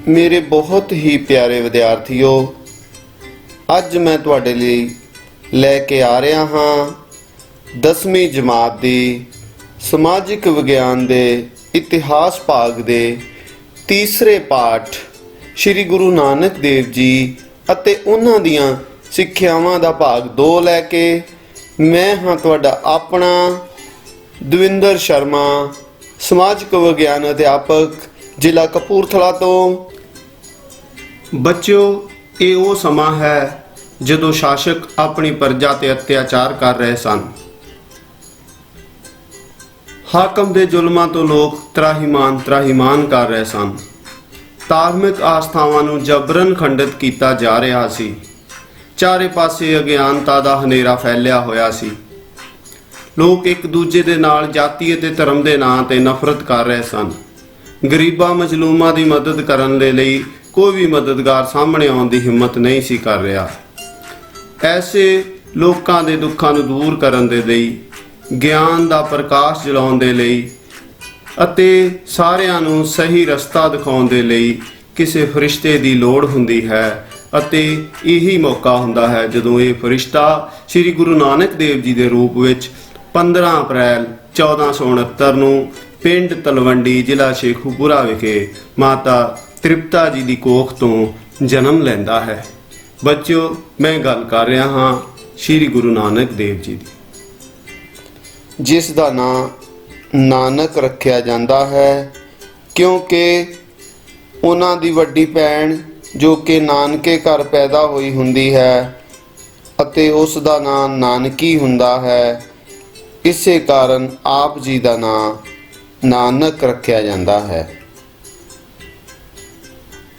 ਮੇਰੇ ਬਹੁਤ ਹੀ ਪਿਆਰੇ ਵਿਦਿਆਰਥੀਓ, ਅੱਜ ਮੈਂ ਤੁਹਾਡੇ ਲਈ ਲੈ ਕੇ ਆ ਰਿਹਾ ਹਾਂ 10ਵੀਂ ਜਮਾਤ ਦੀ ਸਮਾਜਿਕ ਵਿਗਿਆਨ ਦੇ ਇਤਿਹਾਸ ਭਾਗ ਦੇ ਤੀਸਰੇ ਪਾਠ ਸ਼੍ਰੀ ਗੁਰੂ ਨਾਨਕ ਦੇਵ ਜੀ ਅਤੇ ਉਹਨਾਂ ਦੀਆਂ ਸਿੱਖਿਆਵਾਂ ਦਾ ਭਾਗ 2 ਲੈ ਕੇ। ਮੈਂ ਹਾਂ ਤੁਹਾਡਾ ਆਪਣਾ ਦਵਿੰਦਰ ਸ਼ਰਮਾ, ਸਮਾਜਿਕ ਵਿਗਿਆਨ ਅਧਿਆਪਕ, ਜ਼ਿਲ੍ਹਾ ਕਪੂਰਥਲਾ ਤੋਂ। ਬੱਚਿਓ, ਇਹ ਉਹ ਸਮਾਂ ਹੈ ਜਦੋਂ ਸ਼ਾਸਕ ਆਪਣੀ ਪ੍ਰਜਾ ਤੇ ਅਤਿਆਚਾਰ ਕਰ ਰਹੇ ਸਨ। ਹਾਕਮ ਦੇ ਜ਼ੁਲਮਾਂ ਤੋਂ ਲੋਕ ਤਰਾਹੀਮਾਨ ਕਰ ਰਹੇ ਸਨ। ਧਾਰਮਿਕ ਆਸਥਾਵਾਂ ਨੂੰ ਜਬਰਨ ਖੰਡਿਤ ਕੀਤਾ ਜਾ ਰਿਹਾ ਸੀ। ਚਾਰੇ ਪਾਸੇ ਅਗਿਆਨਤਾ ਦਾ ਹਨੇਰਾ ਫੈਲਿਆ ਹੋਇਆ ਸੀ। ਲੋਕ ਇੱਕ ਦੂਜੇ ਦੇ ਨਾਲ ਜਾਤੀ ਅਤੇ ਧਰਮ ਦੇ ਨਾਂ ਤੇ ਨਫ਼ਰਤ ਕਰ ਰਹੇ ਸਨ। ਗਰੀਬਾਂ ਮਜ਼ਲੂਮਾਂ ਦੀ ਮਦਦ ਕਰਨ ਦੇ ਲਈ ਕੋਈ ਵੀ ਮਦਦਗਾਰ ਸਾਹਮਣੇ ਆਉਣ ਦੀ ਹਿੰਮਤ ਨਹੀਂ ਸੀ ਕਰ ਰਿਹਾ। ਐਸੇ ਲੋਕਾਂ ਦੇ ਦੁੱਖਾਂ ਨੂੰ ਦੂਰ ਕਰਨ ਦੇ ਲਈ, ਗਿਆਨ ਦਾ ਪ੍ਰਕਾਸ਼ ਜਲਾਉਣ ਦੇ ਲਈ ਅਤੇ ਸਾਰਿਆਂ ਨੂੰ ਸਹੀ ਰਸਤਾ ਦਿਖਾਉਣ ਦੇ ਲਈ ਕਿਸੇ ਫਰਿਸ਼ਤੇ ਦੀ ਲੋੜ ਹੁੰਦੀ ਹੈ ਅਤੇ ਇਹੀ ਮੌਕਾ ਹੁੰਦਾ ਹੈ ਜਦੋਂ ਇਹ ਫਰਿਸ਼ਤਾ ਸ੍ਰੀ ਗੁਰੂ ਨਾਨਕ ਦੇਵ ਜੀ ਦੇ ਰੂਪ ਵਿੱਚ 15 ਅਪ੍ਰੈਲ 1469 ਨੂੰ ਪਿੰਡ ਤਲਵੰਡੀ, ਜ਼ਿਲ੍ਹਾ ਸ਼ੇਖੂਪੁਰਾ ਵਿਖੇ ਮਾਤਾ ਤ੍ਰਿਪਤਾ ਜੀ ਦੀ ਕੋਖ ਤੋਂ ਜਨਮ ਲੈਂਦਾ ਹੈ। ਬੱਚਿਓ, ਮੈਂ ਗੱਲ ਕਰ ਰਿਹਾ ਹਾਂ ਸ੍ਰੀ ਗੁਰੂ ਨਾਨਕ ਦੇਵ ਜੀ ਦੀ, ਜਿਸ ਦਾ ਨਾਂ ਨਾਨਕ ਰੱਖਿਆ ਜਾਂਦਾ ਹੈ ਕਿਉਂਕਿ ਉਹਨਾਂ ਦੀ ਵੱਡੀ ਭੈਣ ਜੋ ਕਿ ਨਾਨਕੇ ਘਰ ਪੈਦਾ ਹੋਈ ਹੁੰਦੀ ਹੈ ਅਤੇ ਉਸ ਦਾ ਨਾਂ ਨਾਨਕੀ ਹੁੰਦਾ ਹੈ। ਇਸੇ ਕਾਰਨ ਆਪ ਜੀ ਦਾ ਨਾਂ ਨਾਨਕ ਰੱਖਿਆ ਜਾਂਦਾ ਹੈ।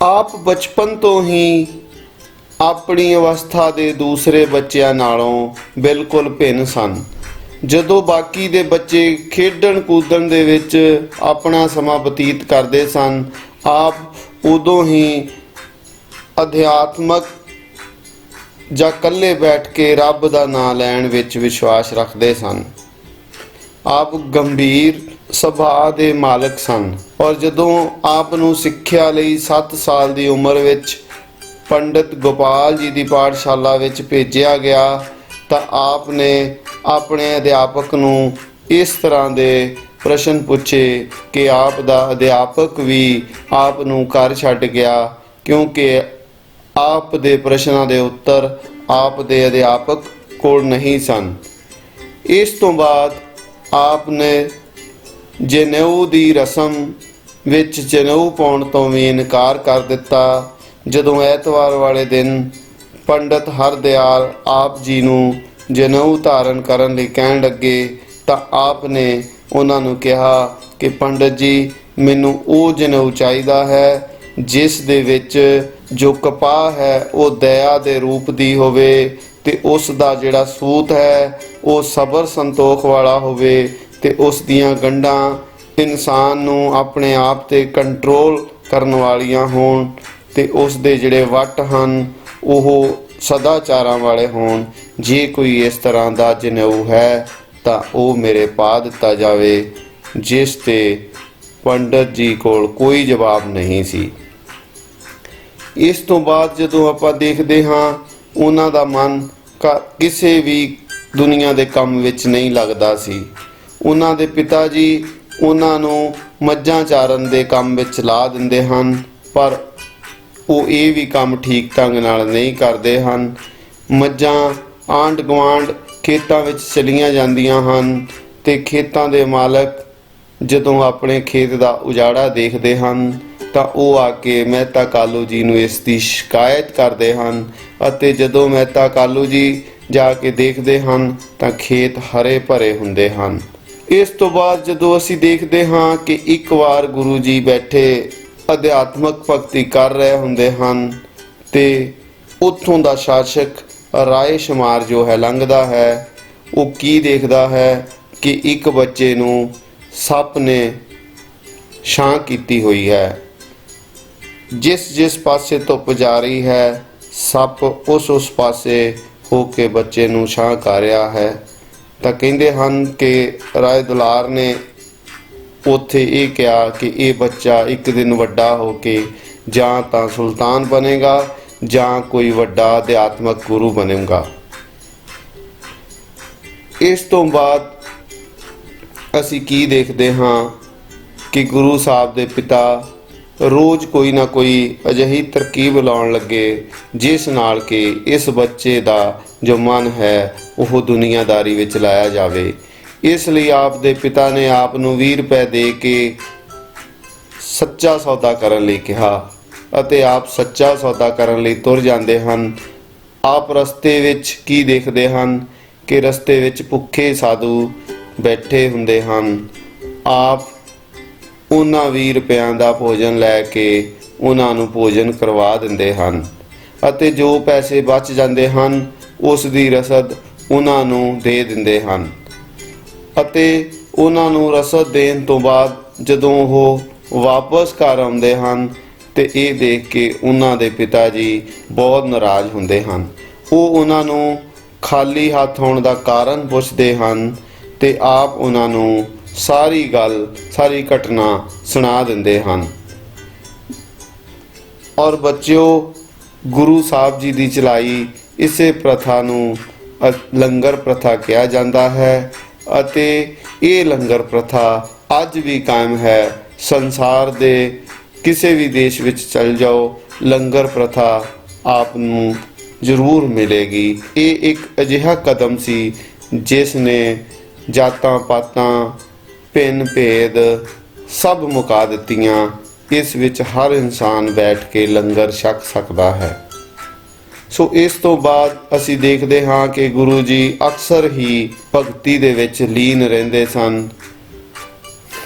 ਆਪ ਬਚਪਨ ਤੋਂ ਹੀ ਆਪਣੀ ਅਵਸਥਾ ਦੇ ਦੂਸਰੇ ਬੱਚਿਆਂ ਨਾਲੋਂ ਬਿਲਕੁਲ ਭਿੰਨ ਸਨ। ਜਦੋਂ ਬਾਕੀ ਦੇ ਬੱਚੇ ਖੇਡਣ ਕੂਦਣ ਦੇ ਵਿੱਚ ਆਪਣਾ ਸਮਾਂ ਬਤੀਤ ਕਰਦੇ ਸਨ, ਆਪ ਉਦੋਂ ਹੀ ਅਧਿਆਤਮਕ ਜਾਂ ਇਕੱਲੇ ਬੈਠ ਕੇ ਰੱਬ ਦਾ ਨਾਮ ਲੈਣ ਵਿੱਚ ਵਿਸ਼ਵਾਸ ਰੱਖਦੇ ਸਨ। ਆਪ ਗੰਭੀਰ ਸੁਭਾਅ ਦੇ ਮਾਲਕ ਸਨ ਔਰ ਜਦੋਂ ਆਪ ਨੂੰ ਸਿੱਖਿਆ ਲਈ 7 ਸਾਲ ਦੀ ਉਮਰ ਵਿੱਚ ਪੰਡਿਤ ਗੋਪਾਲ ਜੀ ਦੀ ਪਾਠਸ਼ਾਲਾ ਵਿੱਚ ਭੇਜਿਆ ਗਿਆ ਤਾਂ ਆਪ ਨੇ ਆਪਣੇ ਅਧਿਆਪਕ ਨੂੰ ਇਸ ਤਰ੍ਹਾਂ ਦੇ ਪ੍ਰਸ਼ਨ ਪੁੱਛੇ ਕਿ ਆਪ ਦਾ ਅਧਿਆਪਕ ਵੀ ਆਪ ਨੂੰ ਘਰ ਛੱਡ ਗਿਆ ਕਿਉਂਕਿ ਆਪ ਦੇ ਪ੍ਰਸ਼ਨਾਂ ਦੇ ਉੱਤਰ ਆਪ ਦੇ ਅਧਿਆਪਕ ਕੋਲ ਨਹੀਂ ਸਨ। ਇਸ ਤੋਂ ਬਾਅਦ ਆਪ ਨੇ ਜਨੇਊ ਦੀ ਰਸਮ ਵਿੱਚ ਜਨੇਊ ਪਾਉਣ ਤੋਂ ਵੀ ਇਨਕਾਰ ਕਰ ਦਿੱਤਾ। ਜਦੋਂ ਐਤਵਾਰ ਵਾਲੇ ਦਿਨ ਪੰਡਿਤ ਹਰਦਿਆਲ ਆਪ ਜੀ ਨੂੰ ਜਨੇਊ ਧਾਰਨ ਕਰਨ ਲਈ ਕਹਿਣ ਲੱਗੇ ਤਾਂ ਆਪ ਨੇ ਉਹਨਾਂ ਨੂੰ ਕਿਹਾ ਕਿ ਪੰਡਿਤ ਜੀ, ਮੈਨੂੰ ਉਹ ਜਨੇਊ ਚਾਹੀਦਾ ਹੈ ਜਿਸ ਦੇ ਵਿੱਚ ਜੋ ਕਪਾਹ ਹੈ ਉਹ ਦਇਆ ਦੇ ਰੂਪ ਦੀ ਹੋਵੇ ਤੇ ਉਸ ਦਾ ਜਿਹੜਾ ਸੂਤ ਹੈ ਉਹ ਸਬਰ ਸੰਤੋਖ ਵਾਲਾ ਹੋਵੇ ਤੇ ਉਸ ਦੀਆਂ ਗੰਢਾਂ ਇਨਸਾਨ ਨੂੰ ਆਪਣੇ ਆਪ ਤੇ ਕੰਟਰੋਲ ਕਰਨ ਵਾਲੀਆਂ ਹੋਣ ਤੇ ਉਸ ਦੇ ਜਿਹੜੇ ਵੱਟ ਹਨ ਉਹ ਸਦਾਚਾਰਾਂ ਵਾਲੇ ਹੋਣ। ਜੇ ਕੋਈ ਇਸ ਤਰ੍ਹਾਂ ਦਾ ਜਨੇਊ ਹੈ ਤਾਂ ਉਹ ਮੇਰੇ ਪਾ ਦਿੱਤਾ ਜਾਵੇ, ਜਿਸ ਤੇ ਪੰਡਿਤ ਜੀ ਕੋਲ ਕੋਈ ਜਵਾਬ ਨਹੀਂ ਸੀ। ਇਸ ਤੋਂ ਬਾਅਦ ਜਦੋਂ ਆਪਾਂ ਦੇਖਦੇ ਹਾਂ ਉਹਨਾਂ ਦਾ ਮਨ ਕਿਸੇ ਵੀ ਦੁਨੀਆ ਦੇ ਕੰਮ ਵਿੱਚ ਨਹੀਂ ਲੱਗਦਾ ਸੀ। ਉਹਨਾਂ ਦੇ ਪਿਤਾ ਜੀ ਉਹਨਾਂ ਨੂੰ ਮੱਝਾਂ ਚਾਰਨ ਦੇ ਕੰਮ ਵਿੱਚ ਲਾ ਦਿੰਦੇ ਹਨ, ਪਰ ਉਹ ਇਹ ਵੀ ਕੰਮ ਠੀਕ ਢੰਗ ਨਾਲ ਨਹੀਂ ਕਰਦੇ ਹਨ। ਮੱਝਾਂ ਆਂਢ ਗੁਆਂਢ ਖੇਤਾਂ ਵਿੱਚ ਚਲੀਆਂ ਜਾਂਦੀਆਂ ਹਨ ਤੇ ਖੇਤਾਂ ਦੇ ਮਾਲਕ ਜਦੋਂ ਆਪਣੇ ਖੇਤ ਦਾ ਉਜਾੜਾ ਦੇਖਦੇ ਹਨ ਤਾਂ ਉਹ ਆ ਕੇ ਮਹਿਤਾ ਕਾਲੂ ਜੀ ਨੂੰ ਇਸ ਦੀ ਸ਼ਿਕਾਇਤ ਕਰਦੇ ਹਨ ਅਤੇ ਜਦੋਂ ਮਹਿਤਾ ਕਾਲੂ ਜੀ ਜਾ ਕੇ ਦੇਖਦੇ ਹਨ ਤਾਂ ਖੇਤ ਹਰੇ ਭਰੇ ਹੁੰਦੇ ਹਨ। ਇਸ ਤੋਂ ਬਾਅਦ ਜਦੋਂ ਅਸੀਂ ਦੇਖਦੇ ਹਾਂ ਕਿ ਇੱਕ ਵਾਰ ਗੁਰੂ ਜੀ ਬੈਠੇ ਅਧਿਆਤਮਕ ਭਗਤੀ ਕਰ ਰਹੇ ਹੁੰਦੇ ਹਨ ਤੇ ਉੱਥੋਂ ਦਾ ਸ਼ਾਸਕ ਰਾਏ ਸ਼ਮਾਰ ਜੋ ਹੈ ਲੰਘਦਾ ਹੈ, ਉਹ ਕੀ ਦੇਖਦਾ ਹੈ ਕਿ ਇੱਕ ਬੱਚੇ ਨੂੰ ਸੱਪ ਨੇ ਛਾਂ ਕੀਤੀ ਹੋਈ ਹੈ। ਜਿਸ ਪਾਸੇ ਧੁੱਪ ਜਾ ਰਹੀ ਹੈ ਸੱਪ ਉਸ ਪਾਸੇ ਹੋ ਕੇ ਬੱਚੇ ਨੂੰ ਛਾਂ ਕਰ ਰਿਹਾ ਹੈ। ਤਾਂ ਕਹਿੰਦੇ ਹਨ ਕਿ ਰਾਏ ਦੁਲਾਰ ਨੇ ਉੱਥੇ ਇਹ ਕਿਹਾ ਕਿ ਇਹ ਬੱਚਾ ਇੱਕ ਦਿਨ ਵੱਡਾ ਹੋ ਕੇ ਜਾਂ ਤਾਂ ਸੁਲਤਾਨ ਬਣੇਗਾ ਜਾਂ ਕੋਈ ਵੱਡਾ ਅਧਿਆਤਮਕ ਗੁਰੂ ਬਣੇਗਾ। ਇਸ ਤੋਂ ਬਾਅਦ ਅਸੀਂ ਕੀ ਦੇਖਦੇ ਹਾਂ ਕਿ ਗੁਰੂ ਸਾਹਿਬ ਦੇ ਪਿਤਾ ਰੋਜ਼ ਕੋਈ ਨਾ ਕੋਈ ਅਜਿਹੀ ਤਰਕੀਬ ਲਾਉਣ ਲੱਗੇ ਜਿਸ ਨਾਲ ਕਿ ਇਸ ਬੱਚੇ ਦਾ ਜੋ ਮਨ ਹੈ ਉਹ ਦੁਨੀਆਦਾਰੀ ਵਿੱਚ ਲਾਇਆ ਜਾਵੇ। ਇਸ ਲਈ ਆਪ ਦੇ ਪਿਤਾ ਨੇ ਆਪ ਨੂੰ 20 ਰੁਪਏ ਦੇ ਕੇ ਸੱਚਾ ਸੌਦਾ ਕਰਨ ਲਈ ਕਿਹਾ ਅਤੇ ਆਪ ਸੱਚਾ ਸੌਦਾ ਕਰਨ ਲਈ ਤੁਰ ਜਾਂਦੇ ਹਨ। ਆਪ ਰਸਤੇ ਵਿੱਚ ਕੀ ਦੇਖਦੇ ਹਨ ਕਿ ਰਸਤੇ ਵਿੱਚ ਭੁੱਖੇ ਸਾਧੂ ਬੈਠੇ ਹੁੰਦੇ ਹਨ। ਆਪ ਉਹਨਾਂ 20 ਰੁਪਇਆਂ ਦਾ ਭੋਜਨ ਲੈ ਕੇ ਉਹਨਾਂ ਨੂੰ ਭੋਜਨ ਕਰਵਾ ਦਿੰਦੇ ਹਨ ਅਤੇ ਜੋ ਪੈਸੇ ਬਚ ਜਾਂਦੇ ਹਨ ਉਸ ਦੀ ਰਸਦ ਉਹਨਾਂ ਨੂੰ ਦੇ ਦਿੰਦੇ ਹਨ ਅਤੇ ਉਹਨਾਂ ਨੂੰ ਰਸਦ ਦੇਣ ਤੋਂ ਬਾਅਦ ਜਦੋਂ ਉਹ ਵਾਪਸ ਘਰ ਆਉਂਦੇ ਹਨ ਤੇ ਇਹ ਦੇਖ ਕੇ ਉਹਨਾਂ ਦੇ ਪਿਤਾ ਜੀ ਬਹੁਤ ਨਾਰਾਜ਼ ਹੁੰਦੇ ਹਨ। ਉਹ ਉਹਨਾਂ ਨੂੰ ਖਾਲੀ ਹੱਥ ਆਉਣ ਦਾ ਕਾਰਨ ਪੁੱਛਦੇ ਹਨ ਤੇ ਆਪ ਉਹਨਾਂ ਨੂੰ ਸਾਰੀ ਘਟਨਾ ਸੁਣਾ ਦਿੰਦੇ ਹਨ। ਔਰ ਬੱਚਿਓ, ਗੁਰੂ ਸਾਹਿਬ ਜੀ ਦੀ ਚਲਾਈ ਇਸੇ ਪ੍ਰਥਾ ਨੂੰ ਲੰਗਰ ਪ੍ਰਥਾ ਕਿਹਾ ਜਾਂਦਾ ਹੈ ਅਤੇ ਇਹ ਲੰਗਰ ਪ੍ਰਥਾ ਅੱਜ ਵੀ ਕਾਇਮ ਹੈ। ਸੰਸਾਰ ਦੇ ਕਿਸੇ ਵੀ ਦੇਸ਼ ਵਿੱਚ ਚਲ ਜਾਓ, ਲੰਗਰ ਪ੍ਰਥਾ ਆਪ ਨੂੰ ਜ਼ਰੂਰ ਮਿਲੇਗੀ। ਇਹ ਇੱਕ ਅਜਿਹਾ ਕਦਮ ਸੀ ਜਿਸ ਨੇ ਜਾਤਾਂ ਪਾਤਾਂ ਭਿੰਨ ਭੇਦ ਸਭ ਮੁਕਾ ਦਿੱਤੀਆਂ। ਇਸ ਵਿੱਚ ਹਰ ਇਨਸਾਨ ਬੈਠ ਕੇ ਲੰਗਰ ਛਕ ਸਕਦਾ ਹੈ। ਸੋ ਇਸ ਤੋਂ ਬਾਅਦ ਅਸੀਂ ਦੇਖਦੇ ਹਾਂ ਕਿ ਗੁਰੂ ਜੀ ਅਕਸਰ ਹੀ ਭਗਤੀ ਦੇ ਵਿੱਚ ਲੀਨ ਰਹਿੰਦੇ ਸਨ।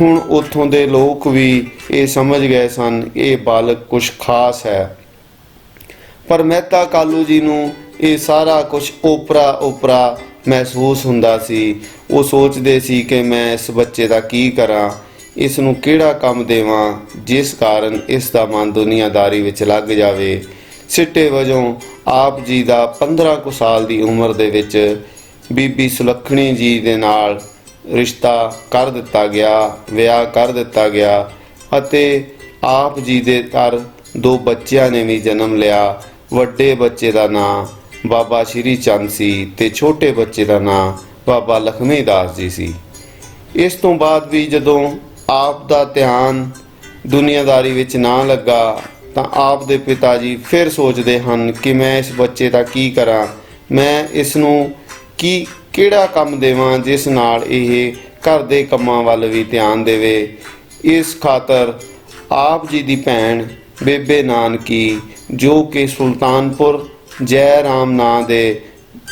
ਹੁਣ ਉੱਥੋਂ ਦੇ ਲੋਕ ਵੀ ਇਹ ਸਮਝ ਗਏ ਸਨ ਇਹ ਬਾਲਕ ਕੁਛ ਖਾਸ ਹੈ, ਪਰ ਮਹਿਤਾ ਕਾਲੂ ਜੀ ਨੂੰ ਇਹ ਸਾਰਾ ਕੁਛ ਓਪਰਾ ਮਹਿਸੂਸ ਹੁੰਦਾ ਸੀ। ਉਹ ਸੋਚਦੇ ਸੀ ਕਿ ਮੈਂ ਇਸ ਬੱਚੇ ਦਾ ਕੀ ਕਰਾਂ, ਇਸ ਨੂੰ ਕਿਹੜਾ ਕੰਮ ਦੇਵਾਂ ਜਿਸ ਕਾਰਨ ਇਸ ਦਾ ਮਨ ਦੁਨੀਆਦਾਰੀ ਵਿੱਚ ਲੱਗ ਜਾਵੇ। ਸਿੱਟੇ ਵਜੋਂ ਆਪ ਜੀ ਦਾ 15 ਕੁ ਸਾਲ ਦੀ ਉਮਰ ਦੇ ਵਿੱਚ ਬੀਬੀ ਸੁਲੱਖਣੀ ਜੀ ਦੇ ਨਾਲ ਰਿਸ਼ਤਾ ਕਰ ਦਿੱਤਾ ਗਿਆ, ਵਿਆਹ ਕਰ ਦਿੱਤਾ ਗਿਆ ਅਤੇ ਆਪ ਜੀ ਦੇ ਘਰ 2 ਬੱਚਿਆਂ ਨੇ ਵੀ ਜਨਮ ਲਿਆ। ਵੱਡੇ ਬੱਚੇ ਦਾ ਨਾਂ ਬਾਬਾ ਸ਼੍ਰੀ ਚੰਦ ਸੀ ਤੇ ਛੋਟੇ ਬੱਚੇ ਦਾ ਨਾਂ ਬਾਬਾ ਲਖਮੀ ਦਾਸ ਜੀ ਸੀ। ਇਸ ਤੋਂ ਬਾਅਦ ਵੀ ਜਦੋਂ ਆਪ ਦਾ ਧਿਆਨ ਦੁਨੀਆਦਾਰੀ ਵਿੱਚ ਨਾ ਲੱਗਾ ਤਾਂ ਆਪ ਦੇ ਪਿਤਾ ਜੀ ਫਿਰ ਸੋਚਦੇ ਹਨ ਕਿ ਮੈਂ ਇਸ ਬੱਚੇ ਦਾ ਕੀ ਕਰਾਂ, ਮੈਂ ਇਸ ਨੂੰ ਕਿਹੜਾ ਕੰਮ ਦੇਵਾਂ ਜਿਸ ਨਾਲ ਇਹ ਘਰ ਦੇ ਕੰਮਾਂ ਵੱਲ ਵੀ ਧਿਆਨ ਦੇਵੇ। ਇਸ ਖਾਤਰ ਆਪ ਜੀ ਦੀ ਭੈਣ ਬੇਬੇ ਨਾਨਕੀ, ਜੋ ਕਿ ਸੁਲਤਾਨਪੁਰ ਜੈ ਰਾਮ ਨਾਂ ਦੇ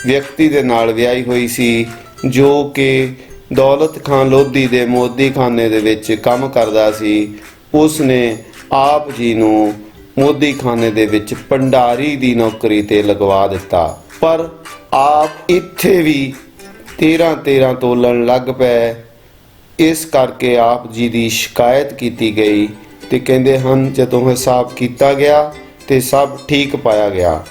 ਵਿਅਕਤੀ ਦੇ ਨਾਲ ਵਿਆਹੀ ਹੋਈ ਸੀ, ਜੋ ਕਿ ਦੌਲਤ ਖਾਨ ਲੋਧੀ ਦੇ ਮੋਦੀ ਖਾਨੇ ਦੇ ਵਿੱਚ ਕੰਮ ਕਰਦਾ ਸੀ, ਉਸ ਨੇ ਆਪ ਜੀ ਨੂੰ ਮੋਦੀ ਖਾਨੇ ਦੇ ਵਿੱਚ ਭੰਡਾਰੀ ਦੀ ਨੌਕਰੀ ਤੇ ਲਗਵਾ ਦਿੱਤਾ। ਪਰ ਆਪ ਇੱਥੇ ਵੀ 13 ਤੋਲਣ ਲੱਗ ਪਏ। ਇਸ ਕਰਕੇ ਆਪ ਜੀ ਦੀ ਸ਼ਿਕਾਇਤ ਕੀਤੀ ਗਈ ਤੇ ਕਹਿੰਦੇ ਹਨ ਜਦੋਂ ਹਿਸਾਬ ਕੀਤਾ ਗਿਆ ਤੇ ਸਭ ਠੀਕ ਪਾਇਆ ਗਿਆ।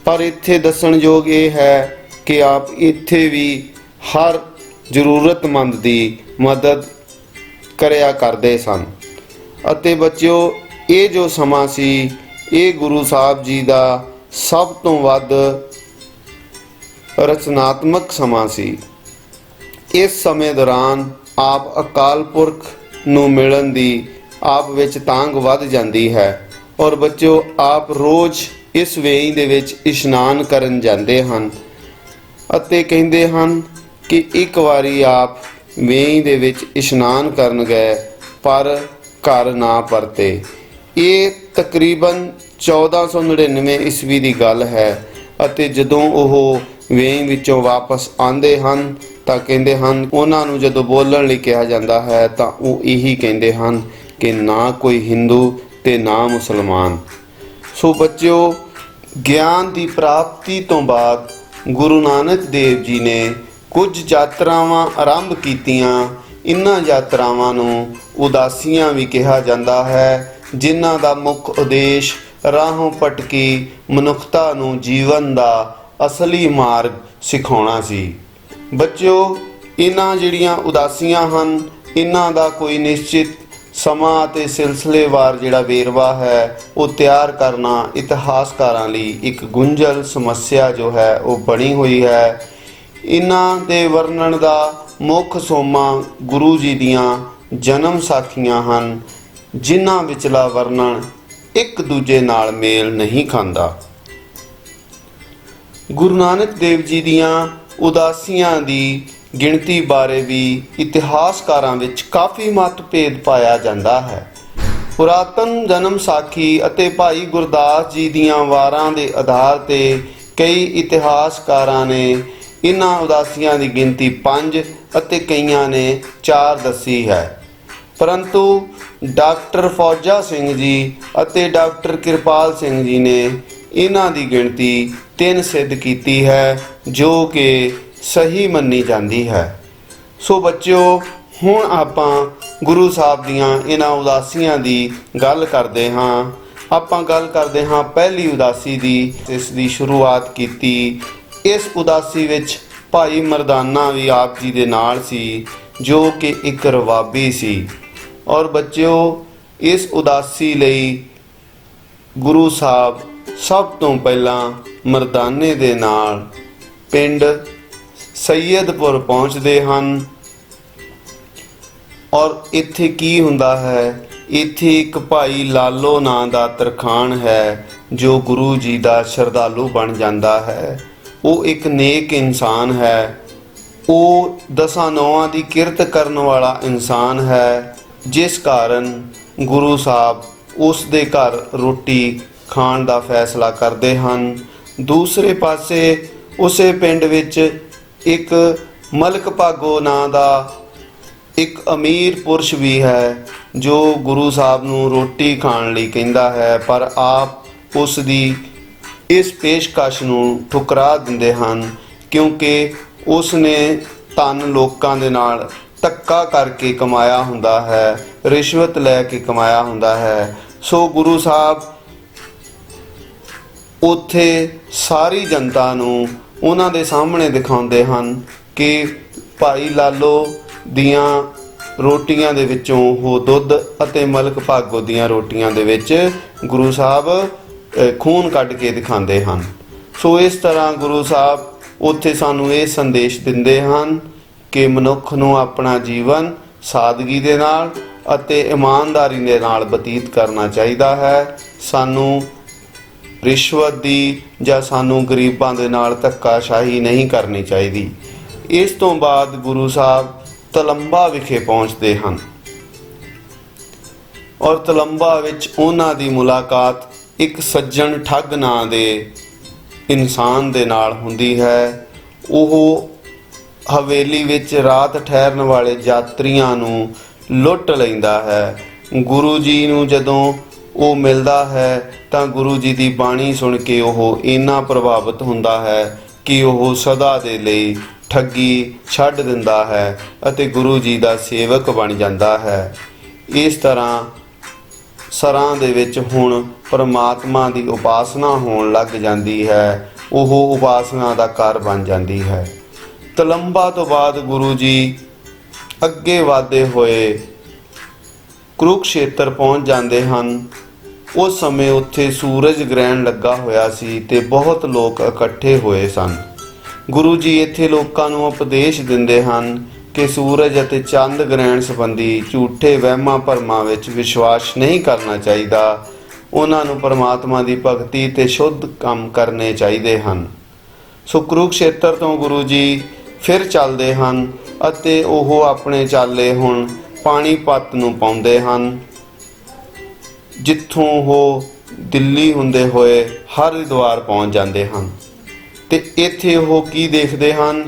ਪਰ ਇੱਥੇ ਦੱਸਣਯੋਗ ਇਹ ਹੈ ਕਿ ਆਪ ਇੱਥੇ ਵੀ ਹਰ ਜ਼ਰੂਰਤਮੰਦ ਦੀ ਮਦਦ ਕਰਿਆ ਕਰਦੇ ਸਨ। ਅਤੇ ਬੱਚਿਓ, ਇਹ ਜੋ ਸਮਾਂ ਸੀ ਇਹ ਗੁਰੂ ਸਾਹਿਬ ਜੀ ਦਾ ਸਭ ਤੋਂ ਵੱਧ ਰਚਨਾਤਮਕ ਸਮਾਂ ਸੀ। ਇਸ ਸਮੇਂ ਦੌਰਾਨ ਆਪ ਅਕਾਲ ਪੁਰਖ ਨੂੰ ਮਿਲਣ ਦੀ ਆਪ ਵਿੱਚ ਤਾਂਘ ਵੱਧ ਜਾਂਦੀ ਹੈ। ਔਰ ਬੱਚਿਓ, ਆਪ ਰੋਜ਼ ਇਸ ਵੇਈ ਦੇ ਵਿੱਚ ਇਸ਼ਨਾਨ ਕਰਨ ਜਾਂਦੇ ਹਨ ਅਤੇ ਕਹਿੰਦੇ ਹਨ ਕਿ ਇੱਕ ਵਾਰੀ ਆਪ ਵੇਈ ਦੇ ਵਿੱਚ ਇਸ਼ਨਾਨ ਕਰਨ ਗਏ ਪਰ ਘਰ ਨਾ ਪਰਤੇ। ਇਹ ਤਕਰੀਬਨ 1499 ਈਸਵੀ ਦੀ ਗੱਲ ਹੈ ਅਤੇ ਜਦੋਂ ਉਹ ਵੇਈ ਵਿੱਚੋਂ ਵਾਪਸ ਆਉਂਦੇ ਹਨ ਤਾਂ ਕਹਿੰਦੇ ਹਨ, ਉਹਨਾਂ ਨੂੰ ਜਦੋਂ ਬੋਲਣ ਲਈ ਕਿਹਾ ਜਾਂਦਾ ਹੈ ਤਾਂ ਉਹ ਇਹੀ ਕਹਿੰਦੇ ਹਨ ਕਿ ਨਾ ਕੋਈ ਹਿੰਦੂ ਤੇ ਨਾ ਮੁਸਲਮਾਨ। ਸੋ ਬੱਚਿਓ, ਗਿਆਨ ਦੀ ਪ੍ਰਾਪਤੀ ਤੋਂ ਬਾਅਦ ਗੁਰੂ ਨਾਨਕ ਦੇਵ ਜੀ ਨੇ ਕੁਝ ਯਾਤਰਾਵਾਂ ਆਰੰਭ ਕੀਤੀਆਂ। ਇਨ੍ਹਾਂ ਯਾਤਰਾਵਾਂ ਨੂੰ ਉਦਾਸੀਆਂ ਵੀ ਕਿਹਾ ਜਾਂਦਾ ਹੈ, ਜਿਨ੍ਹਾਂ ਦਾ ਮੁੱਖ ਉਦੇਸ਼ ਰਾਹੋਂ ਭਟਕੀ ਮਨੁੱਖਤਾ ਨੂੰ ਜੀਵਨ ਦਾ ਅਸਲੀ ਮਾਰਗ ਸਿਖਾਉਣਾ ਸੀ। ਬੱਚਿਓ, ਇਹਨਾਂ ਜਿਹੜੀਆਂ ਉਦਾਸੀਆਂ ਹਨ ਇਹਨਾਂ ਦਾ ਕੋਈ ਨਿਸ਼ਚਿਤ ਸਮਾਂ ਅਤੇ ਸਿਲਸਿਲੇਵਾਰ ਜਿਹੜਾ ਵੇਰਵਾ ਹੈ ਉਹ ਤਿਆਰ ਕਰਨਾ ਇਤਿਹਾਸਕਾਰਾਂ ਲਈ ਇੱਕ ਗੁੰਝਲ ਸਮੱਸਿਆ ਜੋ ਹੈ ਉਹ ਬਣੀ ਹੋਈ ਹੈ। ਇਹਨਾਂ ਦੇ ਵਰਣਨ ਦਾ ਮੁੱਖ ਸੋਮਾ ਗੁਰੂ ਜੀ ਦੀਆਂ ਜਨਮ ਸਾਖੀਆਂ ਹਨ, ਜਿਨ੍ਹਾਂ ਵਿਚਲਾ ਵਰਣਨ ਇੱਕ ਦੂਜੇ ਨਾਲ ਮੇਲ ਨਹੀਂ ਖਾਂਦਾ। ਗੁਰੂ ਨਾਨਕ ਦੇਵ ਜੀ ਦੀਆਂ ਉਦਾਸੀਆਂ ਦੀ ਗਿਣਤੀ ਬਾਰੇ ਵੀ ਇਤਿਹਾਸਕਾਰਾਂ ਵਿੱਚ ਕਾਫੀ ਮਤਭੇਦ ਪਾਇਆ ਜਾਂਦਾ ਹੈ। ਪੁਰਾਤਨ ਜਨਮ ਸਾਖੀ ਅਤੇ ਭਾਈ ਗੁਰਦਾਸ ਜੀ ਦੀਆਂ ਵਾਰਾਂ ਦੇ ਆਧਾਰ ਤੇ ਕਈ ਇਤਿਹਾਸਕਾਰਾਂ ਨੇ ਇਹਨਾਂ ਉਦਾਸੀਆਂ ਦੀ ਗਿਣਤੀ 5 ਅਤੇ ਕਈਆਂ ਨੇ 4 ਦੱਸੀ ਹੈ, ਪਰੰਤੂ ਡਾਕਟਰ ਫੌਜਾ ਸਿੰਘ ਜੀ ਅਤੇ ਡਾਕਟਰ ਕਿਰਪਾਲ ਸਿੰਘ ਜੀ ਨੇ ਇਹਨਾਂ ਦੀ ਗਿਣਤੀ 3 ਸਿੱਧ ਕੀਤੀ ਹੈ, ਜੋ ਕਿ ਸਹੀ ਮੰਨੀ ਜਾਂਦੀ ਹੈ। ਸੋ ਬੱਚਿਓ, ਹੁਣ ਆਪਾਂ ਗੁਰੂ ਸਾਹਿਬ ਦੀਆਂ ਇਹਨਾਂ ਉਦਾਸੀਆਂ ਦੀ ਗੱਲ ਕਰਦੇ ਹਾਂ। ਆਪਾਂ ਗੱਲ ਕਰਦੇ ਹਾਂ ਪਹਿਲੀ ਉਦਾਸੀ ਦੀ। ਇਸ ਦੀ ਸ਼ੁਰੂਆਤ ਕੀਤੀ। ਇਸ ਉਦਾਸੀ ਵਿੱਚ ਭਾਈ ਮਰਦਾਨਾ ਵੀ ਆਪ ਜੀ ਦੇ ਨਾਲ ਸੀ, ਜੋ ਕਿ ਇੱਕ ਰਵਾਬੀ ਸੀ। ਔਰ ਬੱਚਿਓ, ਇਸ ਉਦਾਸੀ ਲਈ ਗੁਰੂ ਸਾਹਿਬ ਸਭ ਤੋਂ ਪਹਿਲਾਂ ਮਰਦਾਨੇ ਦੇ ਨਾਲ ਪਿੰਡ ਸੈਯਦਪੁਰ ਪਹੁੰਚਦੇ ਹਨ। ਔਰ ਇੱਥੇ ਕੀ ਹੁੰਦਾ ਹੈ? ਇੱਥੇ ਇੱਕ ਭਾਈ ਲਾਲੋ ਨਾਂ ਦਾ ਤਰਖਾਣ ਹੈ, ਜੋ ਗੁਰੂ ਜੀ ਦਾ ਸ਼ਰਧਾਲੂ ਬਣ ਜਾਂਦਾ ਹੈ। ਉਹ ਇੱਕ ਨੇਕ ਇਨਸਾਨ ਹੈ। ਉਹ 10 ਨੌਆਂ ਦੀ ਕਿਰਤ ਕਰਨ ਵਾਲਾ ਇਨਸਾਨ ਹੈ, ਜਿਸ ਕਾਰਨ ਗੁਰੂ ਸਾਹਿਬ ਉਸ ਦੇ ਘਰ ਰੋਟੀ ਖਾਣ ਦਾ ਫੈਸਲਾ ਕਰਦੇ ਹਨ। ਦੂਸਰੇ ਪਾਸੇ ਉਸੇ ਪਿੰਡ ਵਿੱਚ ਇੱਕ ਮਲਕ ਭਾਗੋ ਨਾਂ ਦਾ ਇੱਕ ਅਮੀਰ ਪੁਰਸ਼ ਵੀ ਹੈ, ਜੋ ਗੁਰੂ ਸਾਹਿਬ ਨੂੰ ਰੋਟੀ ਖਾਣ ਲਈ ਕਹਿੰਦਾ ਹੈ, ਪਰ ਆਪ ਉਸ ਦੀ ਇਸ ਪੇਸ਼ਕਸ਼ ਨੂੰ ਠੁਕਰਾ ਦਿੰਦੇ ਹਨ, ਕਿਉਂਕਿ ਉਸ ਨੇ ਧਨ ਲੋਕਾਂ ਦੇ ਨਾਲ ਧੱਕਾ ਕਰਕੇ ਕਮਾਇਆ ਹੁੰਦਾ ਹੈ, ਰਿਸ਼ਵਤ ਲੈ ਕੇ ਕਮਾਇਆ ਹੁੰਦਾ ਹੈ। ਸੋ ਗੁਰੂ ਸਾਹਿਬ ਉੱਥੇ ਸਾਰੀ ਜਨਤਾ ਨੂੰ ਉਹਨਾਂ ਦੇ ਸਾਹਮਣੇ ਦਿਖਾਉਂਦੇ ਹਨ ਕਿ ਭਾਈ ਲਾਲੋ ਦੀਆਂ ਰੋਟੀਆਂ ਦੇ ਵਿੱਚੋਂ ਉਹ ਦੁੱਧ ਅਤੇ ਮਲਕ ਭਾਗੋ ਦੀਆਂ ਰੋਟੀਆਂ ਦੇ ਵਿੱਚ ਗੁਰੂ ਸਾਹਿਬ ਖੂਨ ਕੱਢ ਕੇ ਦਿਖਾਉਂਦੇ ਹਨ। ਸੋ ਇਸ ਤਰ੍ਹਾਂ ਗੁਰੂ ਸਾਹਿਬ ਉੱਥੇ ਸਾਨੂੰ ਇਹ ਸੰਦੇਸ਼ ਦਿੰਦੇ ਹਨ ਕਿ ਮਨੁੱਖ ਨੂੰ ਆਪਣਾ ਜੀਵਨ ਸਾਦਗੀ ਦੇ ਨਾਲ ਅਤੇ ਇਮਾਨਦਾਰੀ ਦੇ ਨਾਲ ਬਤੀਤ ਕਰਨਾ ਚਾਹੀਦਾ ਹੈ। ਸਾਨੂੰ ਰਿਸ਼ਵਤ ਦੀ ਜਾਂ ਸਾਨੂੰ ਗਰੀਬਾਂ ਦੇ ਨਾਲ ਧੱਕਾਸ਼ਾਹੀ ਨਹੀਂ ਕਰਨੀ ਚਾਹੀਦੀ। ਇਸ ਤੋਂ ਬਾਅਦ ਗੁਰੂ ਸਾਹਿਬ ਤਲੰਬਾ ਵਿਖੇ ਪਹੁੰਚਦੇ ਹਨ ਔਰ ਤਲੰਬਾ ਵਿੱਚ ਉਹਨਾਂ ਦੀ ਮੁਲਾਕਾਤ ਇੱਕ ਸੱਜਣ ਠੱਗ ਨਾਂ ਦੇ ਇਨਸਾਨ ਦੇ ਨਾਲ ਹੁੰਦੀ ਹੈ। ਉਹ ਹਵੇਲੀ ਵਿੱਚ ਰਾਤ ਠਹਿਰਨ ਵਾਲੇ ਯਾਤਰੀਆਂ ਨੂੰ ਲੁੱਟ ਲੈਂਦਾ ਹੈ। ਗੁਰੂ ਜੀ ਨੂੰ ਜਦੋਂ ਉਹ ਮਿਲਦਾ ਹੈ ਤਾਂ ਗੁਰੂ ਜੀ ਦੀ ਬਾਣੀ ਸੁਣ ਕੇ ਉਹ ਇੰਨਾ ਪ੍ਰਭਾਵਿਤ ਹੁੰਦਾ ਹੈ ਕਿ ਉਹ ਸਦਾ ਦੇ ਲਈ ਠੱਗੀ ਛੱਡ ਦਿੰਦਾ ਹੈ ਅਤੇ ਗੁਰੂ ਜੀ ਦਾ ਸੇਵਕ ਬਣ ਜਾਂਦਾ ਹੈ। ਇਸ ਤਰ੍ਹਾਂ ਸਰਾਂ ਦੇ ਵਿੱਚ ਹੁਣ ਪਰਮਾਤਮਾ ਦੀ ਉਪਾਸਨਾ ਹੋਣ ਲੱਗ ਜਾਂਦੀ ਹੈ। ਉਹ ਉਪਾਸਨਾ ਦਾ ਘਰ ਬਣ ਜਾਂਦੀ ਹੈ। ਤਲੰਬਾ ਤੋਂ ਬਾਅਦ ਗੁਰੂ ਜੀ ਅੱਗੇ ਵਧਦੇ ਹੋਏ ਕੁਰੂਕਸ਼ੇਤਰ ਪਹੁੰਚ ਜਾਂਦੇ ਹਨ। ਉਸ ਸਮੇਂ ਉੱਥੇ ਸੂਰਜ ਗ੍ਰਹਿਣ ਲੱਗਾ ਹੋਇਆ ਸੀ ਤੇ ਬਹੁਤ ਲੋਕ ਇਕੱਠੇ ਹੋਏ ਸਨ। ਗੁਰੂ ਜੀ ਇੱਥੇ ਲੋਕਾਂ ਨੂੰ ਉਪਦੇਸ਼ ਦਿੰਦੇ ਹਨ ਕਿ ਸੂਰਜ ਅਤੇ ਚੰਦ ਗ੍ਰਹਿਣ ਸੰਬੰਧੀ ਝੂਠੇ ਵਹਿਮਾਂ ਭਰਮਾਂ ਵਿੱਚ ਵਿਸ਼ਵਾਸ ਨਹੀਂ ਕਰਨਾ ਚਾਹੀਦਾ। ਉਹਨਾਂ ਨੂੰ ਪਰਮਾਤਮਾ ਦੀ ਭਗਤੀ ਤੇ ਸ਼ੁੱਧ ਕੰਮ ਕਰਨੇ ਚਾਹੀਦੇ ਹਨ। ਸੋ ਕੁਰੂਕਸ਼ੇਤਰ ਤੋਂ ਗੁਰੂ ਜੀ ਫਿਰ ਚੱਲਦੇ ਹਨ ਅਤੇ ਉਹ ਆਪਣੇ ਚਾਲੇ ਹੁਣ ਪਾਣੀਪਤ ਨੂੰ ਪਾਉਂਦੇ ਹਨ, ਜਿੱਥੋਂ ਉਹ ਦਿੱਲੀ ਹੁੰਦੇ ਹੋਏ ਹਰਿਦੁਆਰ ਪਹੁੰਚ ਜਾਂਦੇ ਹਨ। ਤੇ ਇੱਥੇ ਉਹ ਕੀ ਦੇਖਦੇ ਹਨ?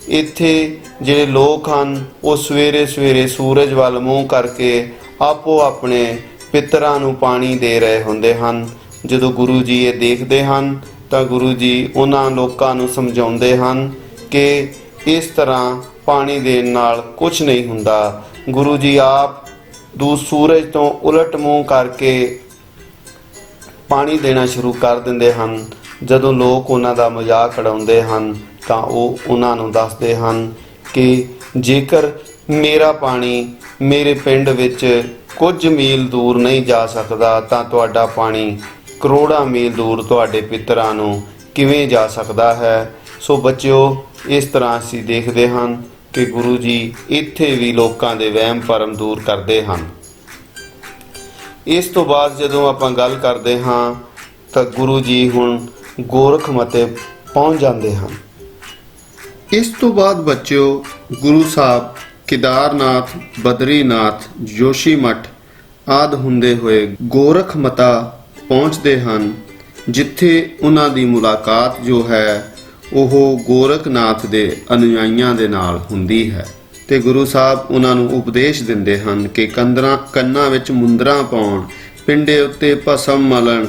ਇੱਥੇ ਜਿਹੜੇ ਲੋਕ ਹਨ ਉਹ ਸਵੇਰੇ ਸਵੇਰੇ ਸੂਰਜ ਵੱਲ ਮੂੰਹ ਕਰਕੇ ਆਪੋ ਆਪਣੇ ਪਿਤਰਾਂ ਨੂੰ ਪਾਣੀ ਦੇ ਰਹੇ ਹੁੰਦੇ ਹਨ। ਜਦੋਂ ਗੁਰੂ ਜੀ ਇਹ ਦੇਖਦੇ ਹਨ ਤਾਂ ਗੁਰੂ ਜੀ ਉਹਨਾਂ ਲੋਕਾਂ ਨੂੰ ਸਮਝਾਉਂਦੇ ਹਨ ਕਿ ਇਸ ਤਰ੍ਹਾਂ ਪਾਣੀ ਦੇਣ ਨਾਲ ਕੁਝ ਨਹੀਂ ਹੁੰਦਾ। ਗੁਰੂ ਜੀ ਆਪ ਸੂਰਜ ਤੋਂ ਉਲਟ ਮੂੰਹ ਕਰਕੇ ਪਾਣੀ ਦੇਣਾ ਸ਼ੁਰੂ ਕਰ ਦਿੰਦੇ ਹਨ। ਜਦੋਂ ਲੋਕ ਉਹਨਾਂ ਦਾ ਮਜ਼ਾਕ ਉਡਾਉਂਦੇ ਹਨ ਤਾਂ ਉਹ ਉਹਨਾਂ ਨੂੰ ਦੱਸਦੇ ਹਨ ਕਿ ਜੇਕਰ ਮੇਰਾ ਪਾਣੀ ਮੇਰੇ ਪਿੰਡ ਵਿੱਚ ਕੁਝ ਮੀਲ ਦੂਰ ਨਹੀਂ ਜਾ ਸਕਦਾ ਤਾਂ ਤੁਹਾਡਾ ਪਾਣੀ ਕਰੋੜਾਂ ਮੀਲ ਦੂਰ ਤੁਹਾਡੇ ਪਿੱਤਰਾਂ ਨੂੰ ਕਿਵੇਂ ਜਾ ਸਕਦਾ ਹੈ। ਸੋ ਬੱਚਿਓ, ਇਸ ਤਰ੍ਹਾਂ ਅਸੀਂ ਦੇਖਦੇ ਹਨ ਕਿ ਗੁਰੂ ਜੀ ਇੱਥੇ ਵੀ ਲੋਕਾਂ ਦੇ ਵਹਿਮ ਭਰਮ ਦੂਰ ਕਰਦੇ ਹਨ। ਇਸ ਤੋਂ ਬਾਅਦ ਜਦੋਂ ਆਪਾਂ ਗੱਲ ਕਰਦੇ ਹਾਂ ਤਾਂ ਗੁਰੂ ਜੀ ਹੁਣ ਗੋਰਖਮਤੇ ਪਹੁੰਚ ਜਾਂਦੇ ਹਨ। ਇਸ ਤੋਂ ਬਾਅਦ ਬੱਚਿਓ, ਗੁਰੂ ਸਾਹਿਬ ਕੇਦਾਰਨਾਥ, ਬਦਰੀਨਾਥ, ਜੋਸ਼ੀਮਠ ਆਦਿ ਹੁੰਦੇ ਹੋਏ ਗੋਰਖਮਤਾ ਪਹੁੰਚਦੇ ਹਨ, ਜਿੱਥੇ ਉਹਨਾਂ ਦੀ ਮੁਲਾਕਾਤ ਜੋ ਹੈ ਉਹ ਗੋਰਖਨਾਥ ਦੇ ਅਨੁਯਾਈਆਂ ਦੇ ਨਾਲ ਹੁੰਦੀ ਹੈ ਤੇ ਗੁਰੂ ਸਾਹਿਬ ਉਹਨਾਂ ਨੂੰ ਉਪਦੇਸ਼ ਦਿੰਦੇ ਹਨ ਕਿ ਕੰਨਾਂ ਵਿੱਚ ਮੁੰਦਰਾਂ ਪਾਉਣ, ਪਿੰਡੇ ਉੱਤੇ ਭਸਮ ਮਲਣ,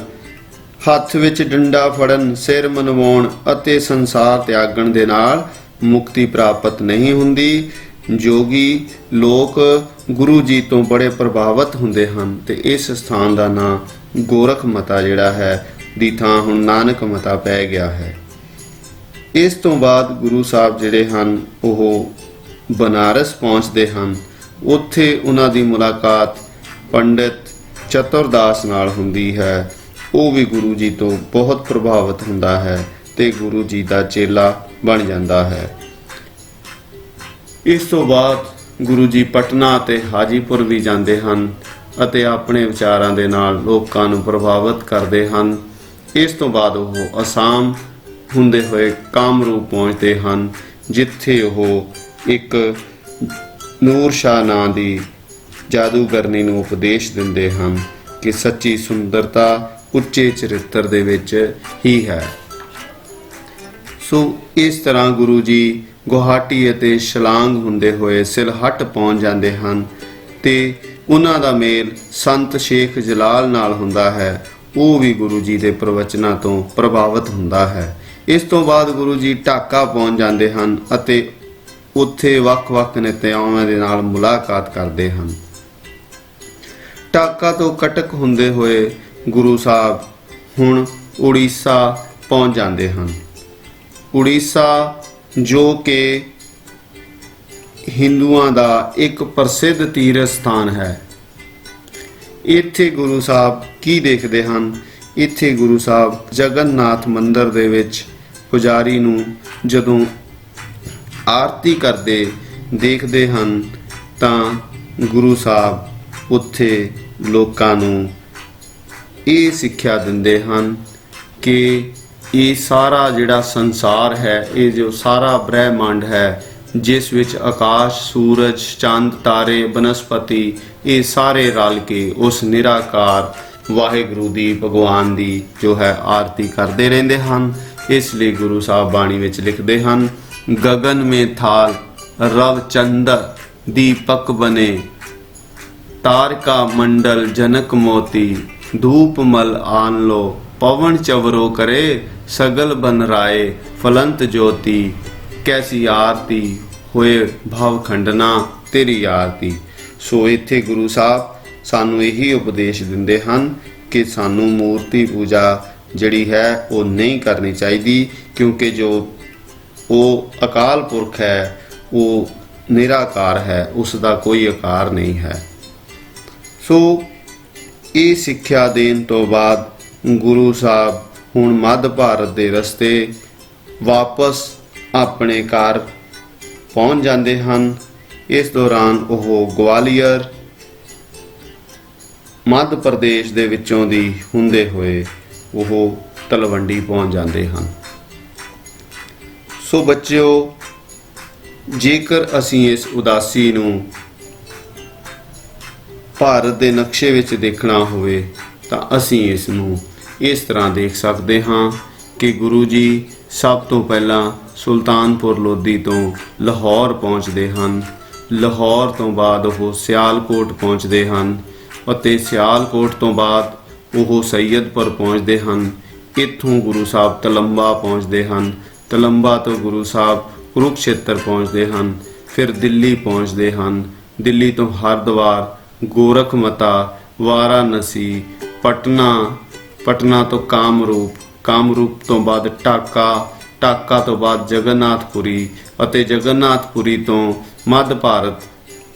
ਹੱਥ ਵਿੱਚ ਡੰਡਾ ਫੜਨ, ਸਿਰ ਮਨਵਾਉਣ ਅਤੇ ਸੰਸਾਰ ਤਿਆਗਣ ਦੇ ਨਾਲ ਮੁਕਤੀ ਪ੍ਰਾਪਤ ਨਹੀਂ ਹੁੰਦੀ। ਜੋਗੀ ਲੋਕ ਗੁਰੂ ਜੀ ਤੋਂ ਬੜੇ ਪ੍ਰਭਾਵਿਤ ਹੁੰਦੇ ਹਨ ਤੇ ਇਸ ਸਥਾਨ ਦਾ ਨਾਂ ਗੋਰਖਮਤਾ ਜਿਹੜਾ ਹੈ ਦੀ ਥਾਂ ਹੁਣ ਨਾਨਕਮਤਾ ਪੈ ਗਿਆ ਹੈ। ਇਸ ਤੋਂ ਬਾਅਦ ਗੁਰੂ ਸਾਹਿਬ ਜਿਹੜੇ ਹਨ ਉਹ ਬਨਾਰਸ ਪਹੁੰਚਦੇ ਹਨ। ਉੱਥੇ ਉਹਨਾਂ ਦੀ ਮੁਲਾਕਾਤ ਪੰਡਿਤ ਚਤੁਰਦਾਸ ਨਾਲ ਹੁੰਦੀ ਹੈ। ਉਹ ਵੀ ਗੁਰੂ ਜੀ ਤੋਂ ਬਹੁਤ ਪ੍ਰਭਾਵਿਤ ਹੁੰਦਾ ਹੈ ਤੇ ਗੁਰੂ ਜੀ ਦਾ ਚੇਲਾ ਬਣ ਜਾਂਦਾ ਹੈ। ਇਸ ਤੋਂ ਬਾਅਦ ਗੁਰੂ ਜੀ ਪਟਨਾ ਅਤੇ ਹਾਜੀਪੁਰ ਵੀ ਜਾਂਦੇ ਹਨ ਅਤੇ ਆਪਣੇ ਵਿਚਾਰਾਂ ਦੇ ਨਾਲ ਲੋਕਾਂ ਨੂੰ ਪ੍ਰਭਾਵਿਤ ਕਰਦੇ ਹਨ। ਇਸ ਤੋਂ ਬਾਅਦ ਉਹ ਅਸਾਮ ਹੁੰਦੇ ਹੋਏ ਕਾਮਰੂਪ ਪਹੁੰਚਦੇ ਹਨ, ਜਿੱਥੇ ਉਹ ਇੱਕ ਨੂਰ ਸ਼ਾਹ ਨਾਂ ਦੀ ਜਾਦੂਗਰਨੀ ਨੂੰ ਉਪਦੇਸ਼ ਦਿੰਦੇ ਹਨ ਕਿ ਸੱਚੀ ਸੁੰਦਰਤਾ ਉੱਚੇ ਚਰਿੱਤਰ ਦੇ ਵਿੱਚ ਹੀ ਹੈ। ਸੋ ਇਸ ਤਰ੍ਹਾਂ ਗੁਰੂ ਜੀ ਗੁਹਾਟੀ ਅਤੇ ਸ਼ਿਲਾਂਗ ਹੁੰਦੇ ਹੋਏ ਸਿਲਹਟ ਪਹੁੰਚ ਜਾਂਦੇ ਹਨ ਤੇ ਉਹਨਾਂ ਦਾ ਮੇਲ ਸੰਤ ਸ਼ੇਖ ਜਲਾਲ ਨਾਲ ਹੁੰਦਾ ਹੈ। ਉਹ ਵੀ ਗੁਰੂ ਜੀ ਦੇ ਪ੍ਰਵਚਨਾਂ ਤੋਂ ਪ੍ਰਭਾਵਿਤ ਹੁੰਦਾ ਹੈ। ਇਸ ਤੋਂ ਬਾਅਦ ਗੁਰੂ ਜੀ ਢਾਕਾ ਪਹੁੰਚ ਜਾਂਦੇ ਹਨ ਅਤੇ ਉੱਥੇ ਵੱਖ-ਵੱਖ ਨੇਤਾਵਾਂ ਦੇ ਨਾਲ ਮੁਲਾਕਾਤ ਕਰਦੇ ਹਨ। ਢਾਕਾ ਤੋਂ ਕਟਕ ਹੁੰਦੇ ਹੋਏ ਗੁਰੂ ਸਾਹਿਬ ਹੁਣ ਉੜੀਸਾ ਪਹੁੰਚ ਜਾਂਦੇ ਹਨ। ਉੜੀਸਾ ਜੋ ਕਿ ਹਿੰਦੂਆਂ ਦਾ ਇੱਕ ਪ੍ਰਸਿੱਧ ਤੀਰਥ ਸਥਾਨ ਹੈ। ਇੱਥੇ ਗੁਰੂ ਸਾਹਿਬ ਕੀ ਦੇਖਦੇ ਹਨ? ਇੱਥੇ ਗੁਰੂ ਸਾਹਿਬ ਜਗਨਨਾਥ ਮੰਦਿਰ ਦੇ ਵਿੱਚ ਪੁਜਾਰੀ ਨੂੰ ਜਦੋਂ ਆਰਤੀ ਕਰਦੇ ਦੇਖਦੇ ਹਨ ਤਾਂ ਗੁਰੂ ਸਾਹਿਬ ਉੱਥੇ ਲੋਕਾਂ ਨੂੰ ਇਹ ਸਿੱਖਿਆ ਦਿੰਦੇ ਹਨ ਕਿ ਇਹ ਸਾਰਾ ਜਿਹੜਾ ਸੰਸਾਰ ਹੈ, ਇਹ ਜੋ ਸਾਰਾ ਬ੍ਰਹਿਮੰਡ ਹੈ, ਜਿਸ ਵਿੱਚ ਆਕਾਸ਼, ਸੂਰਜ, ਚੰਦ, ਤਾਰੇ, ਬਨਸਪਤੀ ਇਹ ਸਾਰੇ ਰਲ ਕੇ ਉਸ ਨਿਰਾਕਾਰ ਵਾਹਿਗੁਰੂ ਦੀ, ਭਗਵਾਨ ਦੀ ਜੋ ਹੈ ਆਰਤੀ ਕਰਦੇ ਰਹਿੰਦੇ ਹਨ। ਇਸ ਲਈ ਗੁਰੂ ਸਾਹਿਬ ਬਾਣੀ ਵਿੱਚ ਲਿਖਦੇ ਹਨ, ਗगन में थाल रव चंदर दीपक बने, तारका मंडल जनक मोती, धूप मल आन लो, पवन चवरो करे सगल बन राय, फलंत ज्योति कैसी आरती होए भव खंडना तेरी आरती। सो इत्थे गुरु साहब सानू यही उपदेश दिंदे हन कि सानू मूर्ति पूजा ਜਿਹੜੀ ਹੈ ਉਹ ਨਹੀਂ ਕਰਨੀ ਚਾਹੀਦੀ, ਕਿਉਂਕਿ ਜੋ ਉਹ ਅਕਾਲ ਪੁਰਖ ਹੈ ਉਹ ਨਿਰਾਕਾਰ ਹੈ, ਉਸ ਦਾ ਕੋਈ ਆਕਾਰ ਨਹੀਂ ਹੈ। ਸੋ ਇਹ ਸਿੱਖਿਆ ਦੇਣ ਤੋਂ ਬਾਅਦ ਗੁਰੂ ਸਾਹਿਬ ਹੁਣ ਮੱਧ ਭਾਰਤ ਦੇ ਰਸਤੇ ਵਾਪਸ ਆਪਣੇ ਘਰ ਪਹੁੰਚ ਜਾਂਦੇ ਹਨ। ਇਸ ਦੌਰਾਨ ਉਹ ਗਵਾਲੀਅਰ ਮੱਧ ਪ੍ਰਦੇਸ਼ ਦੇ ਵਿੱਚੋਂ ਦੀ ਹੁੰਦੇ ਹੋਏ ਉਹ ਤਲਵੰਡੀ ਪਹੁੰਚ ਜਾਂਦੇ ਹਨ। ਸੋ ਬੱਚਿਓ, ਜੇਕਰ ਅਸੀਂ ਇਸ ਉਦਾਸੀ ਨੂੰ ਭਾਰਤ ਦੇ ਨਕਸ਼ੇ ਵਿੱਚ ਦੇਖਣਾ ਹੋਵੇ ਤਾਂ ਅਸੀਂ ਇਸ ਨੂੰ ਇਸ ਤਰ੍ਹਾਂ ਦੇਖ ਸਕਦੇ ਹਾਂ ਕਿ ਗੁਰੂ ਜੀ ਸਭ ਤੋਂ ਪਹਿਲਾਂ ਸੁਲਤਾਨਪੁਰ ਲੋਧੀ ਤੋਂ ਲਾਹੌਰ ਪਹੁੰਚਦੇ ਹਨ। ਲਾਹੌਰ ਤੋਂ ਬਾਅਦ ਉਹ ਸਿਆਲਕੋਟ ਪਹੁੰਚਦੇ ਹਨ ਅਤੇ ਸਿਆਲਕੋਟ ਤੋਂ ਬਾਅਦ ਉਹ ਸੈਯਦਪੁਰ ਪਹੁੰਚਦੇ ਹਨ। ਇੱਥੋਂ ਗੁਰੂ ਸਾਹਿਬ ਤਲੰਬਾ ਪਹੁੰਚਦੇ ਹਨ। ਤਲੰਬਾ ਤੋਂ ਗੁਰੂ ਸਾਹਿਬ ਕੁਰੂਕਸ਼ੇਤਰ ਪਹੁੰਚਦੇ ਹਨ। ਫਿਰ ਦਿੱਲੀ ਪਹੁੰਚਦੇ ਹਨ। ਦਿੱਲੀ ਤੋਂ ਹਰਿਦੁਆਰ, ਗੋਰਖਮਤਾ, ਵਾਰਾਣਸੀ, ਪਟਨਾ ਤੋਂ ਕਾਮਰੂਪ ਤੋਂ ਬਾਅਦ ਢਾਕਾ ਤੋਂ ਬਾਅਦ ਜਗਨਨਾਥਪੁਰੀ ਅਤੇ ਜਗਨਨਾਥਪੁਰੀ ਤੋਂ ਮੱਧ ਭਾਰਤ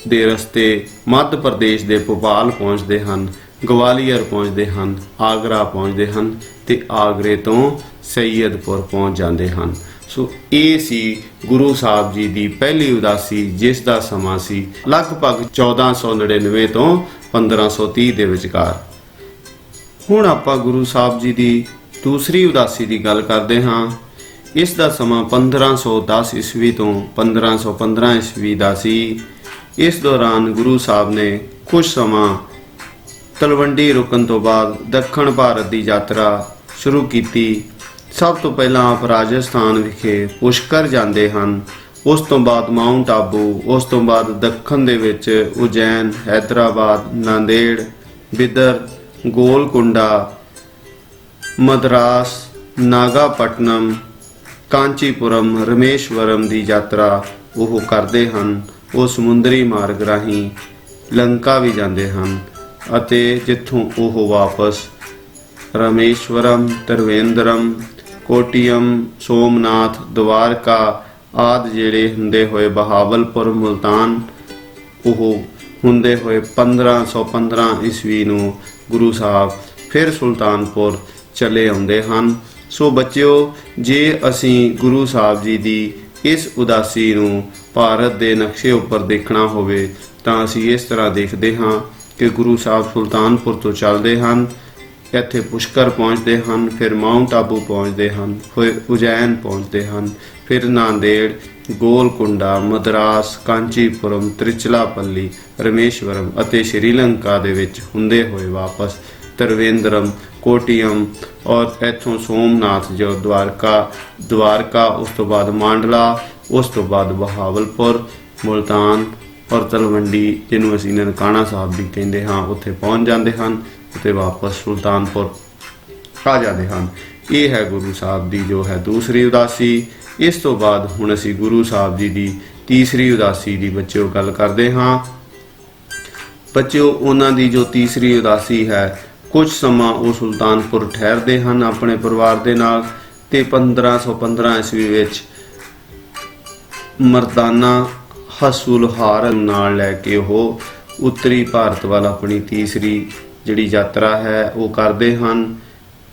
ਦੇ ਰਸਤੇ ਮੱਧ ਪ੍ਰਦੇਸ਼ ਦੇ ਭੋਪਾਲ ਪਹੁੰਚਦੇ ਹਨ, ਗਵਾਲੀਅਰ ਪਹੁੰਚਦੇ ਹਨ, ਆਗਰਾ ਪਹੁੰਚਦੇ ਹਨ ਤੇ ਆਗਰੇ ਤੋਂ ਸੈਯਦਪੁਰ ਪਹੁੰਚ ਜਾਂਦੇ ਹਨ। ਸੋ ਇਹ ਸੀ ਗੁਰੂ ਸਾਹਿਬ ਜੀ ਦੀ ਪਹਿਲੀ ਉਦਾਸੀ, ਜਿਸ ਦਾ ਸਮਾਂ ਸੀ ਲਗਭਗ 1499 ਤੋਂ 1530 ਦੇ ਵਿਚਕਾਰ। ਹੁਣ ਆਪਾਂ ਗੁਰੂ ਸਾਹਿਬ ਜੀ ਦੀ ਦੂਸਰੀ ਉਦਾਸੀ ਦੀ ਗੱਲ ਕਰਦੇ ਹਾਂ। ਇਸ ਦਾ ਸਮਾਂ 1510 ਈਸਵੀ ਤੋਂ 1515 ਈਸਵੀ ਦਾ ਸੀ। ਇਸ ਦੌਰਾਨ ਗੁਰੂ ਸਾਹਿਬ ਨੇ ਕੁਝ ਸਮਾਂ ਤਲਵੰਡੀ ਰੁਕਣ ਤੋਂ ਬਾਅਦ ਦੱਖਣ ਭਾਰਤ ਦੀ ਯਾਤਰਾ ਸ਼ੁਰੂ ਕੀਤੀ। ਸਭ ਤੋਂ ਪਹਿਲਾਂ ਆਪ ਰਾਜਸਥਾਨ ਵਿਖੇ ਪੁਸ਼ਕਰ ਜਾਂਦੇ ਹਨ, ਉਸ ਤੋਂ ਬਾਅਦ ਮਾਊਂਟ ਆਬੂ, ਉਸ ਤੋਂ ਬਾਅਦ ਦੱਖਣ ਦੇ ਵਿੱਚ ਉਜੈਨ, ਹੈਦਰਾਬਾਦ, ਨਾਂਦੇੜ, ਬਿਦਰ, ਗੋਲਕੁੰਡਾ, ਮਦਰਾਸ, ਨਾਗਾਪਟਨਮ, ਕਾਂਚੀਪੁਰਮ, ਰਮੇਸ਼ਵਰਮ ਦੀ ਯਾਤਰਾ ਉਹ ਕਰਦੇ ਹਨ। ਉਹ ਸਮੁੰਦਰੀ ਮਾਰਗ ਰਾਹੀਂ ਲੰਕਾ ਵੀ ਜਾਂਦੇ ਹਨ ਅਤੇ ਜਿੱਥੋਂ ਉਹ ਵਾਪਸ ਰਾਮੇਸ਼ਵਰਮ, ਤ੍ਰਿਵੇਂਦਰਮ, ਕੋਟੀਅਮ, ਸੋਮਨਾਥ, ਦਵਾਰਕਾ ਆਦਿ ਜਿਹੜੇ ਹੁੰਦੇ ਹੋਏ ਬਹਾਵਲਪੁਰ, ਮੁਲਤਾਨ ਉਹ ਹੁੰਦੇ ਹੋਏ 1515 ਈਸਵੀ ਨੂੰ ਗੁਰੂ ਸਾਹਿਬ ਫਿਰ ਸੁਲਤਾਨਪੁਰ ਚਲੇ ਆਉਂਦੇ ਹਨ। ਸੋ ਬੱਚਿਓ, ਜੇ ਅਸੀਂ ਗੁਰੂ ਸਾਹਿਬ ਜੀ ਦੀ ਇਸ ਉਦਾਸੀ ਨੂੰ ਭਾਰਤ ਦੇ ਨਕਸ਼ੇ ਉੱਪਰ ਦੇਖਣਾ ਹੋਵੇ ਤਾਂ ਅਸੀਂ ਇਸ ਤਰ੍ਹਾਂ ਦੇਖਦੇ ਹਾਂ ਕਿ ਗੁਰੂ ਸਾਹਿਬ ਸੁਲਤਾਨਪੁਰ ਤੋਂ ਚੱਲਦੇ ਹਨ, ਇੱਥੇ ਪੁਸ਼ਕਰ ਪਹੁੰਚਦੇ ਹਨ, ਫਿਰ ਮਾਊਂਟ ਆਬੂ ਪਹੁੰਚਦੇ ਹਨ, ਫਿਰ ਉਜੈਨ ਪਹੁੰਚਦੇ ਹਨ, ਫਿਰ ਨਾਂਦੇੜ, ਗੋਲਕੁੰਡਾ, ਮਦਰਾਸ, ਕਾਂਚੀਪੁਰਮ, ਤ੍ਰਿਚਲਾਪੱਲੀ, ਰਮੇਸ਼ਵਰਮ ਅਤੇ ਸ਼੍ਰੀਲੰਕਾ ਦੇ ਵਿੱਚ ਹੁੰਦੇ ਹੋਏ ਵਾਪਸ ਤ੍ਰਿਵੇਂਦਰਮ, ਕੋਟੀਅਮ ਔਰ ਇੱਥੋਂ ਸੋਮਨਾਥ ਜੋ ਦਵਾਰਕਾ, ਉਸ ਤੋਂ ਬਾਅਦ ਮਾਂਡਲਾ, ਉਸ ਤੋਂ ਬਾਅਦ ਬਹਾਵਲਪੁਰ, ਮੁਲਤਾਨ ਔਰ ਤਲਵੰਡੀ ਜਿਹਨੂੰ ਅਸੀਂ ਨਨਕਾਣਾ ਸਾਹਿਬ ਵੀ ਕਹਿੰਦੇ ਹਾਂ ਉੱਥੇ ਪਹੁੰਚ ਜਾਂਦੇ ਹਨ ਅਤੇ ਵਾਪਸ ਸੁਲਤਾਨਪੁਰ ਆ ਜਾਂਦੇ ਹਨ। ਇਹ ਹੈ ਗੁਰੂ ਸਾਹਿਬ ਦੀ ਜੋ ਹੈ ਦੂਸਰੀ ਉਦਾਸੀ। ਇਸ ਤੋਂ ਬਾਅਦ ਹੁਣ ਅਸੀਂ ਗੁਰੂ ਸਾਹਿਬ ਜੀ ਦੀ ਤੀਸਰੀ ਉਦਾਸੀ ਦੀ ਬੱਚਿਓ ਗੱਲ ਕਰਦੇ ਹਾਂ। ਬੱਚਿਓ, ਉਹਨਾਂ ਦੀ ਜੋ ਤੀਸਰੀ ਉਦਾਸੀ ਹੈ, ਕੁਝ ਸਮਾਂ ਉਹ ਸੁਲਤਾਨਪੁਰ ਠਹਿਰਦੇ ਹਨ ਆਪਣੇ ਪਰਿਵਾਰ ਦੇ ਨਾਲ ਤੇ 1515 ਈਸਵੀ ਵਿੱਚ ਮਰਦਾਨਾ ਹਸੁਲਹਾਰ ਨਾਲ ਲੈ ਕੇ ਉਹ ਉੱਤਰੀ ਭਾਰਤ ਵੱਲ ਆਪਣੀ ਤੀਸਰੀ ਜਿਹੜੀ ਯਾਤਰਾ ਹੈ ਉਹ ਕਰਦੇ ਹਨ।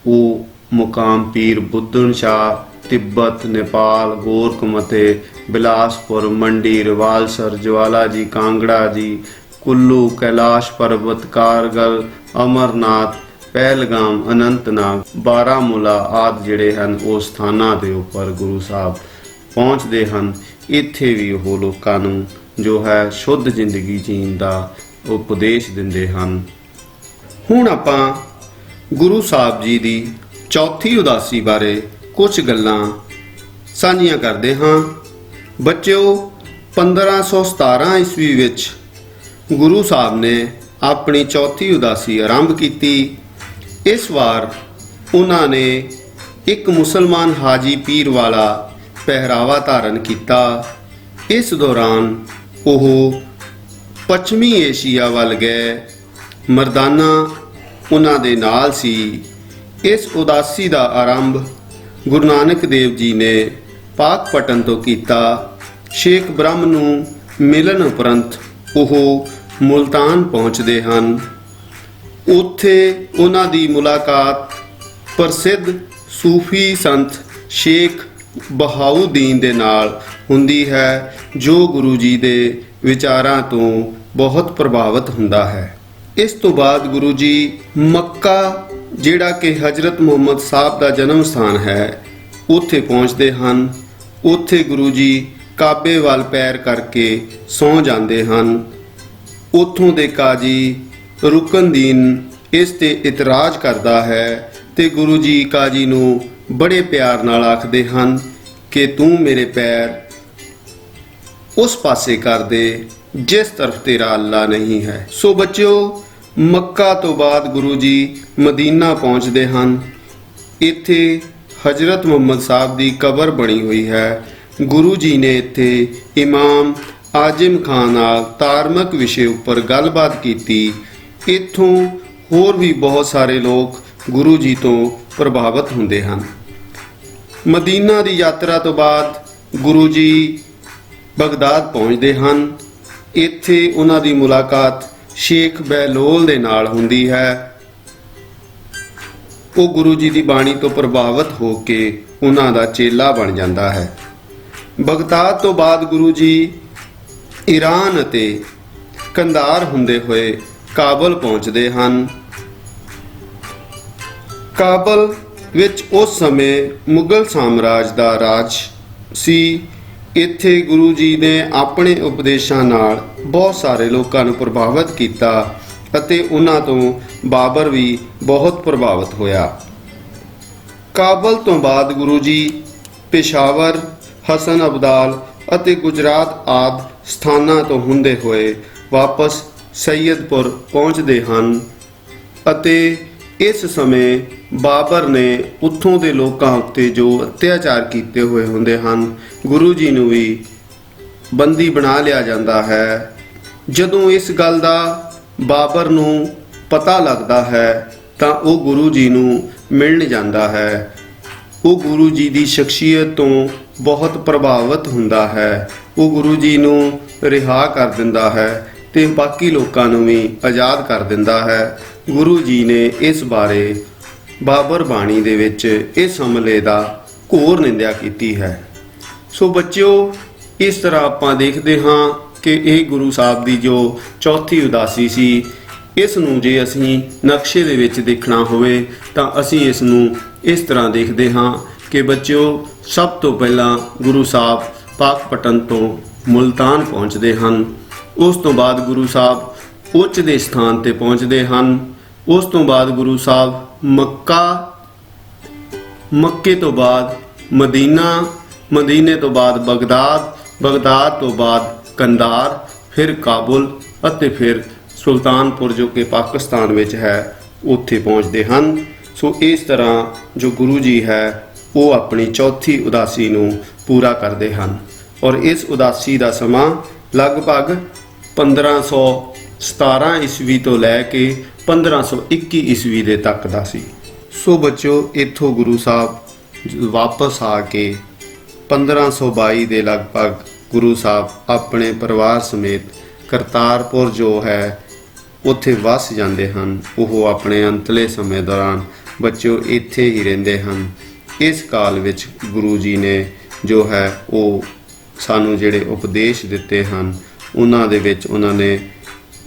ਉਹ ਮੁਕਾਮ ਪੀਰ ਬੁੱਧਨ ਸ਼ਾਹ, ਤਿੱਬਤ, ਨੇਪਾਲ, ਗੋਰਖਮਤੇ, ਬਿਲਾਸਪੁਰ, ਮੰਡੀ, ਰਿਵਾਲਸਰ, ਜਵਾਲਾ ਜੀ, ਕਾਂਗੜਾ ਜੀ, ਕੁੱਲੂ, ਕੈਲਾਸ਼ ਪਰਬਤ, ਕਾਰਗਲ, ਅਮਰਨਾਥ, ਪਹਿਲਗਾਮ, ਅਨੰਤਨਾਗ, ਬਾਰਾਮੂਲਾ ਆਦਿ ਜਿਹੜੇ ਹਨ ਉਹ ਸਥਾਨਾਂ ਦੇ ਉੱਪਰ ਗੁਰੂ ਸਾਹਿਬ ਪਹੁੰਚਦੇ ਹਨ। ਇੱਥੇ ਵੀ ਉਹ ਲੋਕਾਂ ਨੂੰ ਜੋ ਹੈ ਸ਼ੁੱਧ ਜ਼ਿੰਦਗੀ ਜੀਣ ਦਾ ਉਪਦੇਸ਼ ਦਿੰਦੇ ਹਨ। ਹੁਣ ਆਪਾਂ ਗੁਰੂ ਸਾਹਿਬ ਜੀ ਦੀ ਚੌਥੀ ਉਦਾਸੀ ਬਾਰੇ ਕੁਝ ਗੱਲਾਂ ਸਾਂਝੀਆਂ ਕਰਦੇ ਹਾਂ। ਬੱਚਿਓ, 1517 ਈਸਵੀ ਵਿੱਚ ਗੁਰੂ ਸਾਹਿਬ ਨੇ ਆਪਣੀ ਚੌਥੀ ਉਦਾਸੀ ਆਰੰਭ ਕੀਤੀ। ਇਸ ਵਾਰ ਉਹਨਾਂ ਨੇ ਇੱਕ ਮੁਸਲਮਾਨ ਹਾਜੀ ਪੀਰ ਵਾਲਾ ਪਹਿਰਾਵਾ ਧਾਰਨ ਕੀਤਾ। ਇਸ ਦੌਰਾਨ ਉਹ ਪੱਛਮੀ ਏਸ਼ੀਆ ਵੱਲ ਗਏ। ਮਰਦਾਨਾ ਉਹਨਾਂ ਦੇ ਨਾਲ ਸੀ। ਇਸ ਉਦਾਸੀ ਦਾ ਆਰੰਭ ਗੁਰੂ ਨਾਨਕ ਦੇਵ ਜੀ ਨੇ ਪਾਕਪਟਨ ਤੋਂ ਕੀਤਾ। ਸ਼ੇਖ ਬ੍ਰਹਮ ਨੂੰ ਮਿਲਣ ਉਪਰੰਤ ਉਹ ਮੁਲਤਾਨ ਪਹੁੰਚਦੇ ਹਨ। ਉੱਥੇ ਉਹਨਾਂ ਦੀ ਮੁਲਾਕਾਤ ਪ੍ਰਸਿੱਧ ਸੂਫੀ ਸੰਤ ਸ਼ੇਖ ਬਹਾਉਦੀਨ ਦੇ ਨਾਲ ਹੁੰਦੀ ਹੈ, ਜੋ ਗੁਰੂ ਜੀ ਦੇ ਵਿਚਾਰਾਂ ਤੋਂ ਬਹੁਤ ਪ੍ਰਭਾਵਿਤ ਹੁੰਦਾ ਹੈ। ਇਸ ਤੋਂ ਬਾਅਦ ਗੁਰੂ ਜੀ ਮੱਕਾ, ਜਿਹੜਾ ਕਿ ਹਜ਼ਰਤ ਮੁਹੰਮਦ ਸਾਹਿਬ ਦਾ ਜਨਮ ਸਥਾਨ ਹੈ, ਉੱਥੇ ਪਹੁੰਚਦੇ ਹਨ। ਉੱਥੇ ਗੁਰੂ ਜੀ ਕਾਬੇ ਵੱਲ ਪੈਰ ਕਰਕੇ ਸੌਂ ਜਾਂਦੇ ਹਨ। ਉੱਥੋਂ ਦੇ ਕਾਜੀ ਰੁਕਨਦੀਨ ਇਸ ਤੇ ਇਤਰਾਜ਼ ਕਰਦਾ ਹੈ ਤੇ ਗੁਰੂ ਜੀ ਕਾਜੀ ਨੂੰ ਬੜੇ ਪਿਆਰ ਨਾਲ ਆਖਦੇ ਹਨ ਕਿ ਤੂੰ ਮੇਰੇ ਪੈਰ ਉਸ ਪਾਸੇ ਕਰ ਦੇ ਜਿਸ ਤਰਫ ਤੇਰਾ ਅੱਲਾ ਨਹੀਂ ਹੈ। ਸੋ ਬੱਚਿਓ, ਮੱਕਾ ਤੋਂ ਬਾਅਦ ਗੁਰੂ ਜੀ ਮਦੀਨਾ ਪਹੁੰਚਦੇ ਹਨ। ਇੱਥੇ ਹਜ਼ਰਤ ਮੁਹੰਮਦ ਸਾਹਿਬ ਦੀ ਕਬਰ ਬਣੀ ਹੋਈ ਹੈ। ਗੁਰੂ ਜੀ ਨੇ ਇੱਥੇ ਇਮਾਮ ਆਜ਼ਮ ਖਾਨ ਨਾਲ ਧਾਰਮਿਕ ਵਿਸ਼ੇ ਉੱਪਰ ਗੱਲਬਾਤ ਕੀਤੀ। ਇੱਥੋਂ ਹੋਰ ਵੀ ਬਹੁਤ ਸਾਰੇ ਲੋਕ ਗੁਰੂ ਜੀ ਤੋਂ ਪ੍ਰਭਾਵਿਤ ਹੁੰਦੇ ਹਨ। ਮਦੀਨਾ ਦੀ ਯਾਤਰਾ ਤੋਂ ਬਾਅਦ ਗੁਰੂ ਜੀ ਬਗਦਾਦ ਪਹੁੰਚਦੇ ਹਨ। ਇੱਥੇ ਉਹਨਾਂ ਦੀ ਮੁਲਾਕਾਤ ਸ਼ੇਖ ਬਹਿਲੋਲ ਦੇ ਨਾਲ ਹੁੰਦੀ ਹੈ। ਉਹ ਗੁਰੂ ਜੀ ਦੀ ਬਾਣੀ ਤੋਂ ਪ੍ਰਭਾਵਿਤ ਹੋ ਕੇ ਉਹਨਾਂ ਦਾ ਚੇਲਾ ਬਣ ਜਾਂਦਾ ਹੈ। ਬਗਦਾਦ ਤੋਂ ਬਾਅਦ ਗੁਰੂ ਜੀ ਈਰਾਨ ਅਤੇ ਕੰਧਾਰ ਹੁੰਦੇ ਹੋਏ ਕਾਬਲ ਪਹੁੰਚਦੇ ਹਨ। ਕਾਬਲ ਵਿੱਚ ਉਸ ਸਮੇਂ ਮੁਗਲ ਸਾਮਰਾਜ ਦਾ ਰਾਜ ਸੀ। ਇੱਥੇ ਗੁਰੂ ਜੀ ਨੇ ਆਪਣੇ ਉਪਦੇਸ਼ਾਂ ਨਾਲ ਬਹੁਤ ਸਾਰੇ ਲੋਕਾਂ ਨੂੰ ਪ੍ਰਭਾਵਿਤ ਕੀਤਾ ਅਤੇ ਉਹਨਾਂ ਤੋਂ ਬਾਬਰ ਵੀ ਬਹੁਤ ਪ੍ਰਭਾਵਿਤ ਹੋਇਆ। ਕਾਬਲ ਤੋਂ ਬਾਅਦ ਗੁਰੂ ਜੀ ਪੇਸ਼ਾਵਰ, ਹਸਨ ਅਬਦਾਲ ਅਤੇ ਗੁਜਰਾਤ ਆਦਿ ਸਥਾਨਾਂ ਤੋਂ ਹੁੰਦੇ ਹੋਏ ਵਾਪਸ ਸੈਯਦਪੁਰ ਪਹੁੰਚਦੇ ਹਨ ਅਤੇ ਇਸ ਸਮੇਂ ਬਾਬਰ ਨੇ ਉੱਥੋਂ ਦੇ ਲੋਕਾਂ ਉੱਤੇ ਜੋ ਅਤਿਆਚਾਰ ਕੀਤੇ ਹੋਏ ਹੁੰਦੇ ਹਨ, ਗੁਰੂ ਜੀ ਨੂੰ ਵੀ ਬੰਦੀ ਬਣਾ ਲਿਆ ਜਾਂਦਾ ਹੈ। ਜਦੋਂ ਇਸ ਗੱਲ ਦਾ ਬਾਬਰ ਨੂੰ ਪਤਾ ਲੱਗਦਾ ਹੈ ਤਾਂ ਉਹ ਗੁਰੂ ਜੀ ਨੂੰ ਮਿਲਣ ਜਾਂਦਾ ਹੈ। ਉਹ ਗੁਰੂ ਜੀ ਦੀ ਸ਼ਖਸੀਅਤ ਤੋਂ ਬਹੁਤ ਪ੍ਰਭਾਵਿਤ ਹੁੰਦਾ ਹੈ। ਉਹ ਗੁਰੂ ਜੀ ਨੂੰ ਰਿਹਾ ਕਰ ਦਿੰਦਾ ਹੈ ਤੇ ਬਾਕੀ ਲੋਕਾਂ ਨੂੰ ਵੀ ਆਜ਼ਾਦ ਕਰ ਦਿੰਦਾ ਹੈ। ਗੁਰੂ ਜੀ ਨੇ ਇਸ ਬਾਰੇ ਬਾਬਰ ਬਾਣੀ ਦੇ ਵਿੱਚ ਇਸ ਹਮਲੇ ਦਾ ਘੋਰ ਨਿੰਦਿਆ ਕੀਤੀ ਹੈ। ਸੋ ਬੱਚਿਓ, ਇਸ ਤਰ੍ਹਾਂ ਆਪਾਂ ਦੇਖਦੇ ਹਾਂ ਕਿ ਇਹ ਗੁਰੂ ਸਾਹਿਬ ਦੀ ਜੋ ਚੌਥੀ ਉਦਾਸੀ ਸੀ, ਇਸ ਨੂੰ ਜੇ ਅਸੀਂ ਨਕਸ਼ੇ ਦੇ ਵਿੱਚ ਦੇਖਣਾ ਹੋਵੇ ਤਾਂ ਅਸੀਂ ਇਸ ਨੂੰ ਇਸ ਤਰ੍ਹਾਂ ਦੇਖਦੇ ਹਾਂ ਕਿ ਬੱਚਿਓ, ਸਭ ਤੋਂ ਪਹਿਲਾਂ ਗੁਰੂ ਸਾਹਿਬ ਪਾਕਪਟਨ ਤੋਂ ਮੁਲਤਾਨ ਪਹੁੰਚਦੇ ਹਨ। ਉਸ ਤੋਂ ਬਾਅਦ ਗੁਰੂ ਸਾਹਿਬ ਉੱਚ ਦੇ ਸਥਾਨ ਤੇ ਪਹੁੰਚਦੇ ਹਨ। ਉਸ ਤੋਂ ਬਾਅਦ ਗੁਰੂ ਸਾਹਿਬ ਮੱਕੇ ਤੋਂ ਬਾਅਦ ਮਦੀਨਾ, ਮਦੀਨੇ ਤੋਂ ਬਾਅਦ ਬਗਦਾਦ, ਬਗਦਾਦ ਤੋਂ ਬਾਅਦ ਕੰਧਾਰ, ਫਿਰ ਕਾਬੁਲ ਅਤੇ ਫਿਰ ਸੁਲਤਾਨਪੁਰ ਜੋ ਕਿ ਪਾਕਿਸਤਾਨ ਵਿੱਚ ਹੈ, ਉੱਥੇ ਪਹੁੰਚਦੇ ਹਨ। ਸੋ ਇਸ ਤਰ੍ਹਾਂ ਜੋ ਗੁਰੂ ਜੀ ਹੈ ਉਹ ਆਪਣੀ ਚੌਥੀ ਉਦਾਸੀ ਨੂੰ ਪੂਰਾ ਕਰਦੇ ਹਨ ਔਰ ਇਸ ਉਦਾਸੀ ਦਾ ਸਮਾਂ ਲਗਭਗ 1517 ਈਸਵੀ ਤੋਂ ਲੈ ਕੇ 1521 ਈਸਵੀ ਦੇ ਤੱਕ ਦਾ ਸੀ। ਸੋ ਬੱਚਿਓ, ਇੱਥੋਂ ਗੁਰੂ ਸਾਹਿਬ ਵਾਪਸ ਆ ਕੇ 1522 ਦੇ ਲਗਭਗ ਗੁਰੂ ਸਾਹਿਬ ਆਪਣੇ ਪਰਿਵਾਰ ਸਮੇਤ ਕਰਤਾਰਪੁਰ ਜੋ ਹੈ ਉੱਥੇ ਵਸ ਜਾਂਦੇ ਹਨ। ਉਹ ਆਪਣੇ ਅੰਤਲੇ ਸਮੇਂ ਦੌਰਾਨ ਬੱਚਿਓ ਇੱਥੇ ਹੀ ਰਹਿੰਦੇ ਹਨ। ਇਸ ਕਾਲ ਵਿੱਚ ਗੁਰੂ ਜੀ ਨੇ ਜੋ ਹੈ ਉਹ ਸਾਨੂੰ ਜਿਹੜੇ ਉਪਦੇਸ਼ ਦਿੱਤੇ ਹਨ, ਉਹਨਾਂ ਦੇ ਵਿੱਚ ਉਹਨਾਂ ਨੇ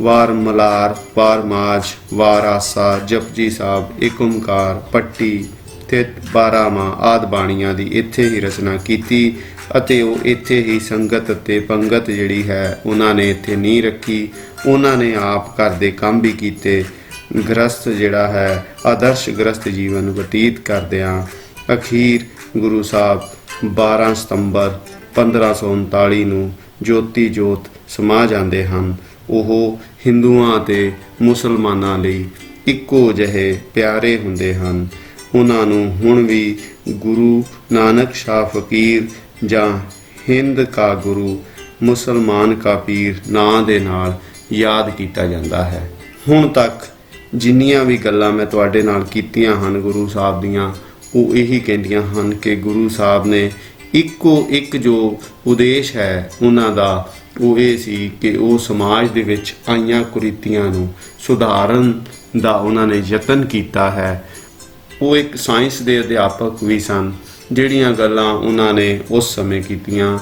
ਵਾਰ ਮਲਾਰ, ਵਾਰ ਮਾਝ, ਵਾਰ ਆਸਾ, ਜਪਜੀ ਸਾਹਿਬ, ਏਕ ਓਂਕਾਰ, ਪੱਟੀ ਤੇ 12 ਆਦਿ ਬਾਣੀਆਂ ਦੀ ਇੱਥੇ ਹੀ ਰਚਨਾ ਕੀਤੀ ਅਤੇ ਉਹ ਇੱਥੇ ਹੀ ਸੰਗਤ ਅਤੇ ਪੰਗਤ ਜਿਹੜੀ ਹੈ ਉਹਨਾਂ ਨੇ ਇੱਥੇ ਨੀਂਹ ਰੱਖੀ। ਉਹਨਾਂ ਨੇ ਆਪ ਘਰ ਦੇ ਕੰਮ ਵੀ ਕੀਤੇ। ਗ੍ਰਸਥ ਜਿਹੜਾ ਹੈ ਆਦਰਸ਼ ਗ੍ਰਸਥ ਜੀਵਨ ਬਤੀਤ ਕਰਦਿਆਂ ਅਖੀਰ ਗੁਰੂ ਸਾਹਿਬ 12 ਸਤੰਬਰ 1539 ਨੂੰ ਜੋਤੀ ਜੋਤ ਸਮਾ ਜਾਂਦੇ ਹਨ। ਉਹ ਹਿੰਦੂਆਂ ਅਤੇ ਮੁਸਲਮਾਨਾਂ ਲਈ ਇੱਕੋ ਜਿਹੇ ਪਿਆਰੇ ਹੁੰਦੇ ਹਨ। ਉਹਨਾਂ ਨੂੰ ਹੁਣ ਵੀ ਗੁਰੂ ਨਾਨਕ ਸ਼ਾਹ ਫਕੀਰ ਜਾਂ ਹਿੰਦ ਕਾ ਗੁਰੂ, ਮੁਸਲਮਾਨ ਕਾ ਪੀਰ ਨਾਂ ਦੇ ਨਾਲ ਯਾਦ ਕੀਤਾ ਜਾਂਦਾ ਹੈ। ਹੁਣ ਤੱਕ ਜਿੰਨੀਆਂ ਵੀ ਗੱਲਾਂ ਮੈਂ ਤੁਹਾਡੇ ਨਾਲ ਕੀਤੀਆਂ ਹਨ ਗੁਰੂ ਸਾਹਿਬ ਦੀਆਂ, ਉਹ ਇਹੀ ਕਹਿੰਦੀਆਂ ਹਨ ਕਿ ਗੁਰੂ ਸਾਹਿਬ ਨੇ ਇੱਕੋ ਇੱਕ ਜੋ ਉਦੇਸ਼ ਹੈ ਉਹਨਾਂ ਦਾ, ਉਹ ਇਹ ਸੀ ਕਿ ਉਹ ਸਮਾਜ ਦੇ ਵਿੱਚ ਆਈਆਂ ਕੁਰੀਤੀਆਂ ਨੂੰ ਸੁਧਾਰਨ ਦਾ ਉਹਨਾਂ ਨੇ ਯਤਨ ਕੀਤਾ ਹੈ। ਉਹ ਇੱਕ ਸਾਇੰਸ ਦੇ ਅਧਿਆਪਕ ਵੀ ਸਨ। ਜਿਹੜੀਆਂ ਗੱਲਾਂ ਉਹਨਾਂ ਨੇ ਉਸ ਸਮੇਂ ਕੀਤੀਆਂ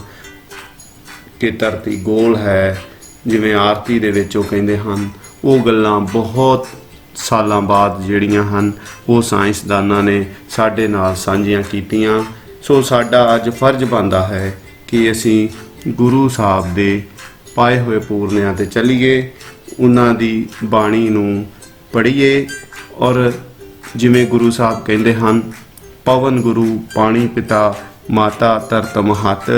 ਕਿ ਧਰਤੀ ਗੋਲ ਹੈ, ਜਿਵੇਂ ਆਰਤੀ ਦੇ ਵਿੱਚ ਉਹ ਕਹਿੰਦੇ ਹਨ, ਉਹ ਗੱਲਾਂ ਬਹੁਤ ਸਾਲਾਂ ਬਾਅਦ ਜਿਹੜੀਆਂ ਹਨ ਉਹ ਸਾਇੰਸਦਾਨਾਂ ਨੇ ਸਾਡੇ ਨਾਲ ਸਾਂਝੀਆਂ ਕੀਤੀਆਂ। ਸੋ ਸਾਡਾ ਅੱਜ ਫਰਜ਼ ਬਣਦਾ ਹੈ ਕਿ ਅਸੀਂ ਗੁਰੂ ਸਾਹਿਬ ਦੇ ਪਾਏ ਹੋਏ ਪੂਰਨਿਆਂ ਤੇ ਚੱਲੀਏ, ਉਹਨਾਂ ਦੀ ਬਾਣੀ ਨੂੰ ਪੜ੍ਹੀਏ ਔਰ ਜਿਵੇਂ ਗੁਰੂ ਸਾਹਿਬ ਕਹਿੰਦੇ ਹਨ, ਪਵਨ ਗੁਰੂ ਪਾਣੀ ਪਿਤਾ ਮਾਤਾ ਧਰਤ ਮਹੱਤ।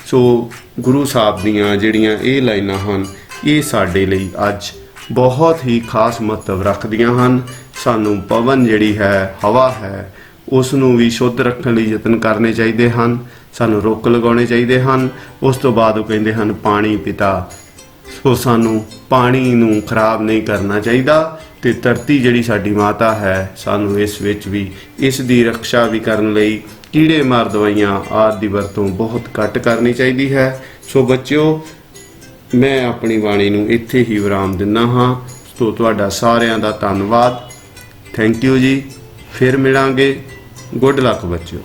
ਸੋ ਗੁਰੂ ਸਾਹਿਬ ਦੀਆਂ ਜਿਹੜੀਆਂ ਇਹ ਲਾਈਨਾਂ ਹਨ, ਇਹ ਸਾਡੇ ਲਈ ਅੱਜ ਬਹੁਤ ਹੀ ਖਾਸ ਮਹੱਤਵ ਰੱਖਦੀਆਂ ਹਨ। ਸਾਨੂੰ ਪਵਨ ਜਿਹੜੀ ਹੈ, ਹਵਾ ਹੈ, ਉਸ ਨੂੰ ਵੀ ਸ਼ੁੱਧ ਰੱਖਣ ਲਈ ਯਤਨ ਕਰਨੇ ਚਾਹੀਦੇ ਹਨ। ਸਾਨੂੰ ਰੁੱਖ ਲਗਾਉਣੇ ਚਾਹੀਦੇ ਹਨ। ਉਸ ਤੋਂ ਬਾਅਦ ਉਹ ਕਹਿੰਦੇ ਹਨ ਪਾਣੀ ਪਿਤਾ। ਸੋ ਸਾਨੂੰ ਪਾਣੀ ਨੂੰ ਖਰਾਬ ਨਹੀਂ ਕਰਨਾ ਚਾਹੀਦਾ ਤੇ ਧਰਤੀ ਜਿਹੜੀ ਸਾਡੀ ਮਾਤਾ ਹੈ, ਸਾਨੂੰ ਇਸ ਵਿੱਚ ਵੀ ਇਸ ਦੀ ਰੱਖਿਆ ਵੀ ਕਰਨ ਲਈ ਕੀੜੇ ਮਾਰ ਦਵਾਈਆਂ ਆਦਿ ਦੀ ਵਰਤੋਂ ਬਹੁਤ ਘੱਟ ਕਰਨੀ ਚਾਹੀਦੀ ਹੈ। ਸੋ ਬੱਚਿਓ, ਮੈਂ ਆਪਣੀ ਬਾਣੀ ਨੂੰ ਇੱਥੇ ਹੀ ਵਿਰਾਮ ਦਿੰਦਾ ਹਾਂ। ਸੋ ਤੁਹਾਡਾ ਸਾਰਿਆਂ ਦਾ ਧੰਨਵਾਦ। ਥੈਂਕ ਯੂ ਜੀ। ਫਿਰ ਮਿਲਾਂਗੇ। ਗੁੱਡ ਲੱਕ ਬੱਚਿਓ।